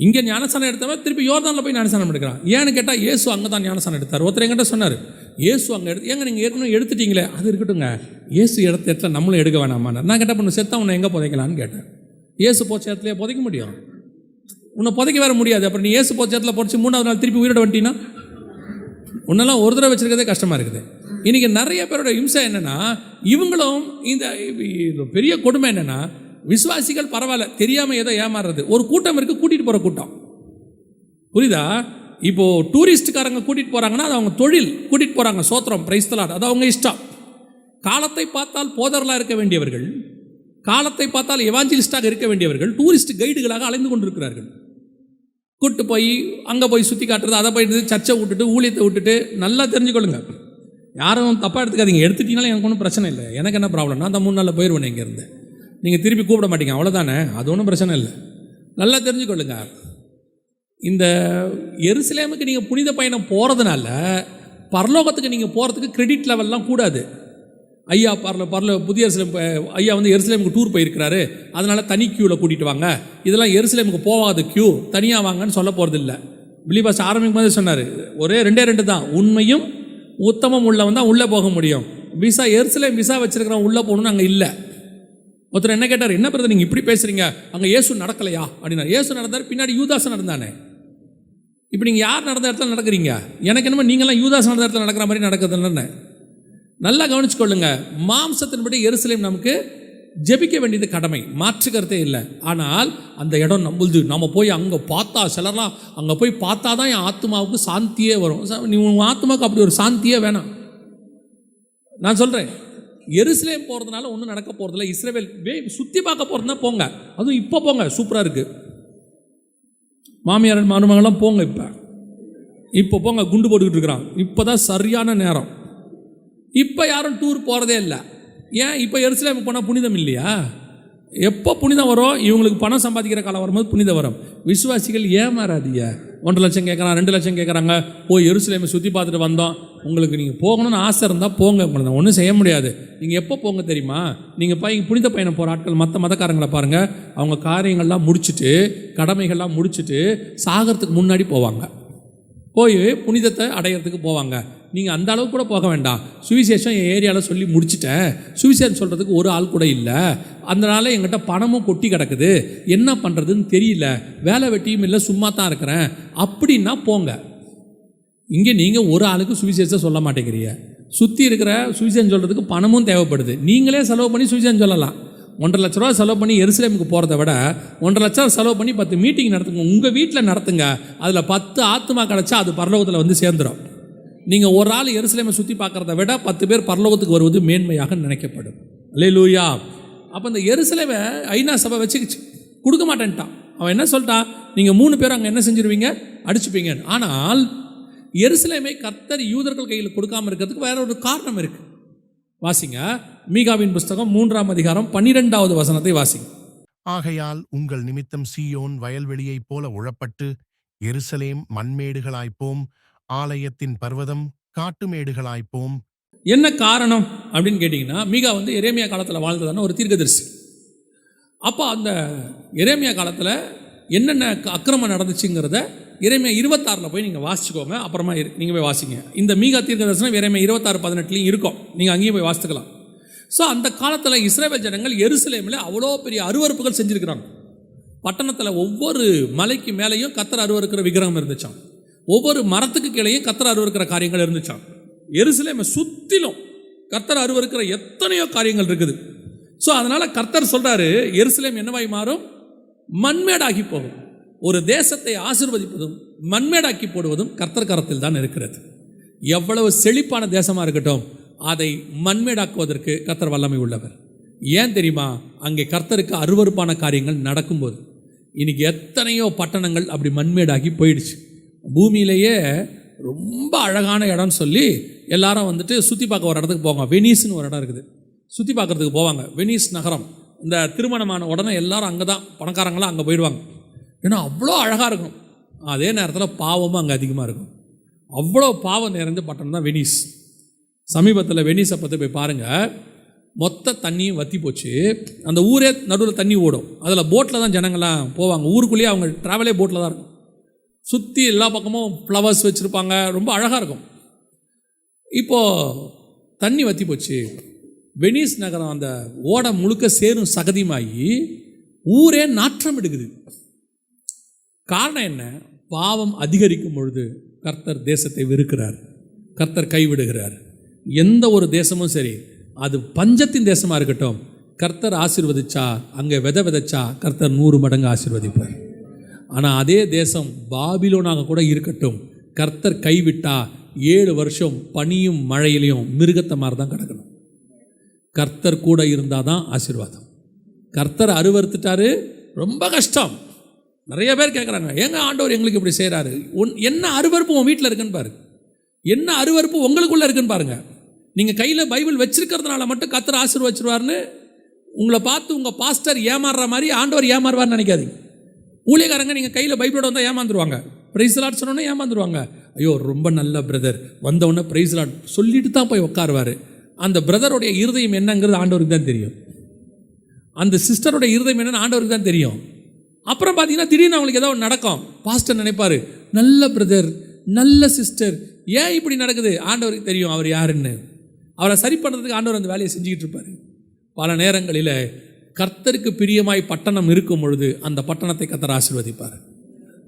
இங்கே ஞானஸ்தானம் எடுத்தவன் திருப்பி யோர்தானில் போய் ஞானஸ்தானம் எடுக்கிறான். ஏன்னு கேட்டால் இயேசு அங்கே தான் ஞானஸ்தானம் எடுத்தார். ஒருத்தர் என்கிட்ட சொன்னார், இயேசு அங்கே ஏங்க நீங்கள் ஏற்கனவே எடுத்துட்டீங்களே, அது இருக்கட்டுங்க, இயேசு இடத்துல நம்மளும் எடுக்க வேணாமான்னு. நான் கேட்டால் பண்ண செத்தா உன்னை எங்கே புதைக்கலான்னு கேட்டேன். இயேசு போச்ச இடத்துலையே புதைக்க முடியும், உன்னை புதைக்க வேற முடியாது. அப்புறம் நீ இயேசு போச்ச இடத்துல பொறிச்சு 3வது நாள் திருப்பி உயிரோட வந்துட்டீங்கன்னா உன்னெல்லாம் ஒரு தடவை வச்சிருக்கிறதே கஷ்டமாக இருக்குது. இன்றைக்கி நிறைய பேரோட இம்சை என்னென்னா, இவங்களும் இந்த பெரிய கொடுமை என்னென்னா, விசுவாசிகள் பரவாயில்ல தெரியாமல் ஏதோ ஏமாறுறது. ஒரு கூட்டம் இருக்குது, கூட்டிகிட்டு போகிற கூட்டம், புரியுதா? இப்போது டூரிஸ்ட்டுக்காரங்க கூட்டிகிட்டு போகிறாங்கன்னா அது அவங்க தொழில், கூட்டிகிட்டு போகிறாங்க, சோத்திரம், பிரைஸ்தலாட், அது அவங்க இஷ்டம். காலத்தை பார்த்தால் போதர்களாக இருக்க வேண்டியவர்கள், காலத்தை பார்த்தால் எவாஞ்சலிஸ்டாக இருக்க வேண்டியவர்கள் டூரிஸ்ட் கைடுகளாக அலைந்து கொண்டிருக்கிறார்கள். கூட்டு போய் அங்கே போய் சுற்றி காட்டுறது, அதை போயிட்டு சர்ச்சை விட்டுட்டு ஊழியத்தை விட்டுட்டு. நல்லா தெரிஞ்சுக்கொள்ளுங்க, யாரும் தப்பாக எடுத்துக்காதீங்க. எடுத்துட்டீங்கனாலும் எனக்கு ஒன்றும் பிரச்சனை இல்லை, எனக்கு என்ன ப்ராப்ளம், நான் அந்த 3 நாளில் போயிடுவேன் இங்கேருந்து, நீங்கள் திருப்பி கூப்பிட மாட்டீங்க, அவ்வளோதானே, அது ஒன்றும் பிரச்சனை இல்லை. நல்லா தெரிஞ்சுக்கொள்ளுங்க, இந்த எருசலேமுக்கு நீங்கள் புனித பயணம் போகிறதுனால பரலோகத்துக்கு நீங்கள் போகிறதுக்கு கிரெடிட் லெவல்லாம் கூடாது. ஐயா புதிய எருசலேம் ஐயா வந்து எருசலேமுக்கு டூர் போயிருக்கிறாரு, அதனால் தனி க்யூவில் கூட்டிகிட்டு வாங்க, இதெல்லாம் எருசலேமுக்கு போகாத க்யூ, தனியாக வாங்கன்னு சொல்ல போகிறது இல்லை. பிலிபாஸ் ஆரம்பிக்கும் போது சொன்னார், ஒரே 2 தான், உண்மையும் உத்தமம் உள்ளவன் தான் உள்ளே போக முடியும். விசா எருசலேம் விசா வச்சிருக்கிறவன் உள்ளே போகணுன்னு அங்கே இல்லை. ஒருத்தர் என்ன கேட்டார், என்ன பிரதர் நீங்கள் இப்படி பேசுகிறீங்க, அங்கே இயேசு நடக்கலையா அப்படின்னா. இயேசு நடந்தார், பின்னாடி யூதாஸ் நடந்தானே. இப்போ நீங்கள் யார் நடந்த இடத்துல நடக்கிறீங்க? எனக்கு என்னமோ நீங்களாம் யூதாஸ் நடந்த இடத்துல நடக்கிற மாதிரி நடக்குதுன்னு. நல்லா கவனிச்சுக்கொள்ளுங்க, மாம்சத்தின்படி எருசலேம் நமக்கு ஜெபிக்க வேண்டியது கடமை, மாற்றுக்கிறதே இல்லை. ஆனால் அந்த இடம் நம்மளுது, நம்ம போய் அங்கே பார்த்தா, சிலர்லாம் அங்கே போய் பார்த்தா தான் என் ஆத்மாவுக்கு சாந்தியே வரும். நீ உங்கள் ஆத்மாவுக்கு அப்படி ஒரு சாந்தியே வேணாம். நான் சொல்கிறேன், எருசலேம் போகிறதுனால ஒன்றும் நடக்க போகிறதில்ல. இஸ்ரவேல் சுற்றி பார்க்க போகிறதுனா போங்க, அதுவும் இப்போ போங்க, சூப்பராக இருக்குது. மாமியார் மருமகள்லாம் போங்க, இப்போ போங்க, குண்டு போட்டுக்கிட்டு இருக்கிறான். இப்போ தான் சரியான நேரம். இப்போ யாரும் டூர் போகிறதே இல்லை. ஏன்? இப்போ எருசலேமுக்கு போனால் புனிதம் இல்லையா? எப்போ புனிதம் வரும்? இவங்களுக்கு பணம் சம்பாதிக்கிற காலம் வரும்போது புனிதம் வரும். விசுவாசிகள் ஏமாறாதீங்க. 1 லட்சம் கேட்குறான், 2 லட்சம் கேட்குறாங்க. போய் எருசலேமை சுற்றி பார்த்துட்டு வந்தோம். உங்களுக்கு நீங்கள் போகணும்னு ஆசை இருந்தால் போங்க, ஒன்றும் செய்ய முடியாது. நீங்கள் எப்போ போங்க தெரியுமா? நீங்கள் புனித பயணம் போகிற ஆட்கள் மற்ற மதக்காரங்களை பாருங்கள், அவங்க காரியங்கள்லாம் முடிச்சுட்டு, கடமைகள்லாம் முடிச்சுட்டு சாகிறதுக்கு முன்னாடி போவாங்க, போய் புனிதத்தை அடையிறதுக்கு போவாங்க. நீங்கள் அந்த அளவுக்கு கூட போக வேண்டாம். சுவிசேஷம் என் ஏரியாவில் சொல்லி முடிச்சிட்டேன், சுவிசேஷம் சொல்கிறதுக்கு ஒரு ஆள் கூட இல்லை, அதனால் எங்கிட்ட பணமும் கொட்டி கிடக்குது, என்ன பண்ணுறதுன்னு தெரியல, வேலை வெட்டியும் இல்லை, சும்மா தான் இருக்கிறேன் அப்படின்னா போங்க. இங்கே நீங்கள் ஒரு ஆளுக்கு சுவிசேஷம் சொல்ல மாட்டேங்கிறீங்க. சுற்றி இருக்கிற சுவிசேஷம் சொல்கிறதுக்கு பணமும் தேவைப்படுது. நீங்களே செலவு பண்ணி சுவிசேஷம் சொல்லலாம். 1.5 லட்ச ரூபா செலவு பண்ணி எருசலேமுக்கு போகிறத விட 1.5 லட்சம் செலவு பண்ணி 10 மீட்டிங் நடத்துங்க, உங்கள் வீட்டில் நடத்துங்க. அதில் 10 ஆத்மா கிடச்சா அது பரலோகத்தில் வந்து சேர்ந்துடும். நீங்கள் ஒரு ஆள் எருசலேமை சுற்றி பார்க்குறத விட 10 பேர் பரலோகத்துக்கு வருவது மேன்மையாக நினைக்கப்படும். அல்லேலூயா. அப்போ இந்த எருசலேமை ஐநா சபை வச்சுக்கிச்சு, கொடுக்க மாட்டேன்ட்டான். அவன் என்ன சொல்லிட்டான்? நீங்கள் 3 பேர் அங்கே என்ன செஞ்சிருவீங்க? அடிச்சுப்பீங்க. ஆனால் எருசலேமை கர்த்தர் யூதர்கள் கையில் கொடுக்காமல் இருக்கிறதுக்கு வேற ஒரு காரணம் இருக்குது. வாசிங்க, மீகாவின் புஸ்தகம் 3ஆம் அதிகாரம் 12வது வசனத்தை வாசிங்க. ஆகையால் உங்கள் நிமித்தம் சீயோன் வயல்வெளியைப் போல உழப்பட்டு, எருசலேம் மண்மேடுகளாய்ப்போம், ஆலயத்தின் பர்வதம் காட்டுமேடுகளாய்ப்போம். என்ன காரணம் அப்படின்னு கேட்டிங்கன்னா, மீகா எரேமியா காலத்தில் வாழ்ந்ததான ஒரு தீர்க்கதரிசி. அப்போ அந்த எரேமியா காலத்தில் என்னென்ன அக்கிரமம் நடந்துச்சுங்கிறத எரேமியா 26 போய் நீங்கள் வாசிச்சுக்கோங்க. அப்புறமா நீங்கள் போய் வாசிங்க. இந்த மீகா தீர்க்கதரிசனம் எரேமியா 26:18 இருக்கும், நீங்கள் அங்கேயும் போய் வாசித்துக்கலாம். ஸோ அந்த காலத்தில் இஸ்ரவேல் ஜனங்கள் எருசலேமில் அவ்வளோ பெரிய அருவருப்புகள் செஞ்சுருக்கிறாங்க. பட்டணத்தில் ஒவ்வொரு மலைக்கு மேலேயும் கர்த்தர் அருவருக்கிற விக்கிரகம் இருந்துச்சான், ஒவ்வொரு மரத்துக்கு கீழேயும் கர்த்தர் அருவருக்கிற காரியங்கள் இருந்துச்சான். எருசலேமை சுற்றிலும் கர்த்தர் அருவருக்கிற எத்தனையோ காரியங்கள் இருக்குது. ஸோ அதனால் கர்த்தர் சொல்கிறாரு, எருசலேம் என்னவாய் மாறும்? மண்மேடாகி போகும். ஒரு தேசத்தை ஆசீர்வதிப்பதும் மண்மேடாக்கி போடுவதும் கர்த்தர் கரத்தில் தான் இருக்கிறது. எவ்வளவு செழிப்பான தேசமாக இருக்கட்டும், அதை மண்மேடாக்குவதற்கு கர்த்தர் வல்லமை உள்ளவர். ஏன் தெரியுமா? அங்கே கர்த்தருக்கு அருவருப்பான காரியங்கள் நடக்கும்போது. இன்றைக்கி எத்தனையோ பட்டணங்கள் அப்படி மண்மேடாகி போயிடுச்சு. பூமியிலேயே ரொம்ப அழகான இடம்னு சொல்லி எல்லாரும் சுற்றி பார்க்க ஒரு இடத்துக்கு போவாங்க. வெனிஸ்னு ஒரு இடம் இருக்குது, சுற்றி பார்க்குறதுக்கு போவாங்க. வெனிஸ் நகரம், இந்த திருமணமான உடனே எல்லாரும் அங்கே தான், பணக்காரங்களாம் அங்கே போயிடுவாங்க. ஏன்னா அவ்வளோ அழகாக இருக்கும். அதே நேரத்தில் பாவமும் அங்கே அதிகமாக இருக்கும். அவ்வளோ பாவம் நிறைந்த பட்டணம் தான் வெனிஸ். சமீபத்தில் வெனிஸை பற்றி போய் பாருங்கள், மொத்த தண்ணியும் வற்றி போச்சு. அந்த ஊரே நடுவில் தண்ணி ஓடும், அதில் போட்டில் தான் ஜனங்கள்லாம் போவாங்க. ஊருக்குள்ளேயே அவங்க ட்ராவலே போட்டில் தான் இருக்கும். சுற்றி எல்லா பக்கமும் ஃப்ளவர்ஸ் வச்சுருப்பாங்க, ரொம்ப அழகாக இருக்கும். இப்போது தண்ணி வற்றி போச்சு, வெனிஸ் நகரம் அந்த ஓடை முழுக்க சேரும் சகதியுமாகி ஊரே நாற்றம் எடுக்குது. காரணம் என்ன? பாவம் அதிகரிக்கும் பொழுது கர்த்தர் தேசத்தை வெறுக்கிறார், கர்த்தர் கைவிடுகிறார். எந்த ஒரு தேசமும் சரி, அது பஞ்சத்தின் தேசமாக இருக்கட்டும், கர்த்தர் ஆசீர்வதிச்சா, அங்கே விதைச்சா கர்த்தர் 100 மடங்கு ஆசீர்வதிப்பார். ஆனால் அதே தேசம் பாபிலோனாக கூட இருக்கட்டும், கர்த்தர் கைவிட்டா 7 வருஷம் பனியும் மழையிலையும் மிருகத்தை மாதிரி தான் கிடக்கணும். கர்த்தர் கூட இருந்தால் தான் ஆசீர்வாதம். கர்த்தர் அருவறுத்துட்டாரு, ரொம்ப கஷ்டம். நிறைய பேர் கேட்குறாங்க, ஏங்க ஆண்டவர் எங்களுக்கு இப்படி செய்கிறாரு? என்ன அருவறுப்பு உன் வீட்டில் இருக்குன்னு பாரு, என்ன அருவறுப்பு உங்களுக்குள்ளே இருக்குன்னு பாருங்கள். நீங்கள் கையில் பைபிள் வச்சிருக்கிறதுனால மட்டும் கர்த்தர் ஆசீர்வதிச்சிருவார்னு உங்களை பார்த்து உங்கள் பாஸ்டர் ஏமாறுற மாதிரி ஆண்டவர் ஏமாறுவார்னு நினைக்காதீங்க. ஊழியக்காரங்க நீங்கள் கையில் பைபிளோட வந்தால் ஏமாந்துருவாங்க, பிரைஸ் லார்ட் சொன்னோன்னே ஏமாந்துருவாங்க. ஐயோ ரொம்ப நல்ல பிரதர், வந்தவுடனே பிரைஸ் லார்ட் சொல்லிட்டு தான் போய் உட்காருவார். அந்த பிரதருடைய இருதயம் என்னங்கிறது ஆண்டவருக்கு தான் தெரியும், அந்த சிஸ்டருடைய இருதயம் என்னன்னு ஆண்டவருக்கு தான் தெரியும். அப்புறம் பார்த்தீங்கன்னா திடீர்னு அவங்களுக்கு ஏதோ நடக்கும். பாஸ்டர் நினைப்பார், நல்ல பிரதர், நல்ல சிஸ்டர், ஏன் இப்படி நடக்குது? ஆண்டவருக்கு தெரியும் அவர் யாருன்னு. அவரை சரி பண்ணுறதுக்கு ஆண்டவர் அந்த வேலையை செஞ்சுக்கிட்டு இருப்பார். பல நேரங்களில் கர்த்தருக்கு பிரியமாய் பட்டணம் இருக்கும் பொழுது அந்த பட்டணத்தை கர்த்தர் ஆசீர்வதிப்பார்.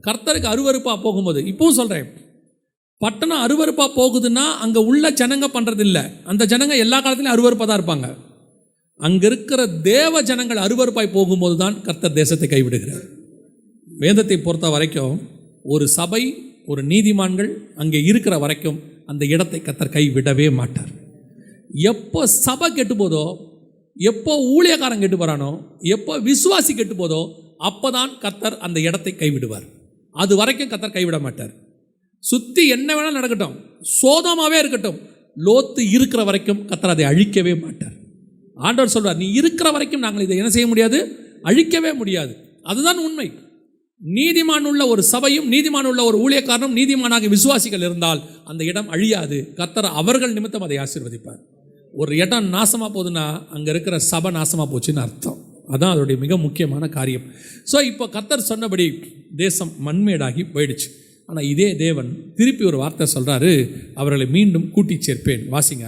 கர்த்தருக்கு அருவருப்பாக போகும்போது, இப்போவும் சொல்கிறேன், பட்டணம் அருவருப்பாக போகுதுன்னா அங்கே உள்ள ஜனங்க பண்ணுறது இல்லை, அந்த ஜனங்க எல்லா காலத்துலையும் அருவருப்பாக தான் இருப்பாங்க. அங்கே இருக்கிற தேவ ஜனங்கள் அருவருப்பாய் போகும்போது தான் கர்த்தர் தேசத்தை கைவிடுகிறார். வேதத்தை பொறுத்த வரைக்கும் ஒரு சபை, ஒரு நீதிமான்கள் அங்கே இருக்கிற வரைக்கும் அந்த இடத்தை கர்த்தர் கைவிடவே மாட்டார். எப்போ சபை கெட்டு போதோ, எப்போ ஊழியக்காரன் கெட்டு போகிறானோ, எப்போ விசுவாசி கெட்டு போதோ அப்போ தான் கர்த்தர் அந்த இடத்தை கைவிடுவார். அது வரைக்கும் கர்த்தர் கைவிட மாட்டார். சுற்றி என்ன வேணால் நடக்கட்டும், சோதமாகவே இருக்கட்டும், லோத்து இருக்கிற வரைக்கும் கர்த்தர் அதை அழிக்கவே மாட்டார். ஆண்டவர் சொல்வார், நீ இருக்கிற வரைக்கும் நாங்கள் இதை என்ன செய்ய முடியாது, அழிக்கவே முடியாது. அதுதான் உண்மை. நீதிமான் உள்ள ஒரு சபையும் நீதிமான் உள்ள ஒரு ஊழியக்காரனும் நீதிமானாக விசுவாசிகள் இருந்தால் அந்த இடம் அழியாது. கர்த்தர் அவர்கள் நிமித்தம் அதை ஆசீர்வதிப்பார். ஒரு இடம் நாசமாக போகுதுன்னா அங்கே இருக்கிற சபை நாசமாக போச்சுன்னு அர்த்தம். அதான் அதோடைய மிக முக்கியமான காரியம். ஸோ இப்போ கர்த்தர் சொன்னபடி தேசம் மண்மேடாகி போயிடுச்சு. ஆனால் இதே தேவன் திருப்பி ஒரு வார்த்தை சொல்கிறாரு, அவர்களை மீண்டும் கூட்டி சேர்ப்பேன். வாசிங்க,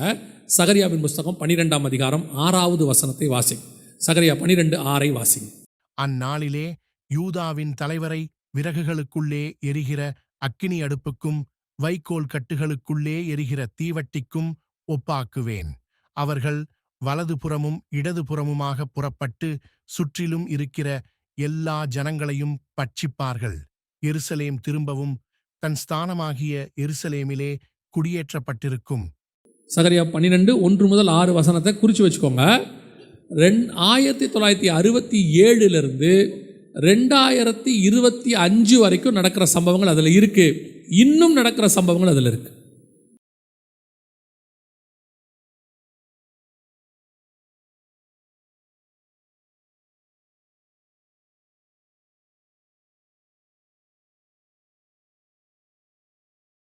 சகரியாவின் புஸ்தகம் 12ஆம் அதிகாரம் 6வது வசனத்தை வாசிங்க. சகரியா 12:6 வாசிங்க. அந்நாளிலே யூதாவின் தலைவரை விறகுகளுக்குள்ளே எரிகிற அக்கினி அடுப்புக்கும் வைக்கோல் கட்டுகளுக்குள்ளே எரிகிற தீவட்டிக்கும் ஒப்பாக்குவேன். அவர்கள் வலதுபுறமும் இடதுபுறமுமாக புறப்பட்டு சுற்றிலும் இருக்கிற எல்லா ஜனங்களையும் பட்சிப்பார்கள். எருசலேம் திரும்பவும் தன் ஸ்தானமாகிய எருசலேமிலே குடியேற்றப்பட்டிருக்கும். சகரியா 12:1 முதல் 6 வசனத்தை குறித்து வச்சுக்கோங்க. 1967 2025 வரைக்கும் நடக்கிற சம்பவங்கள் அதில் இருக்குது. இன்னும் நடக்கிற சம்பவங்கள் அதில் இருக்குது.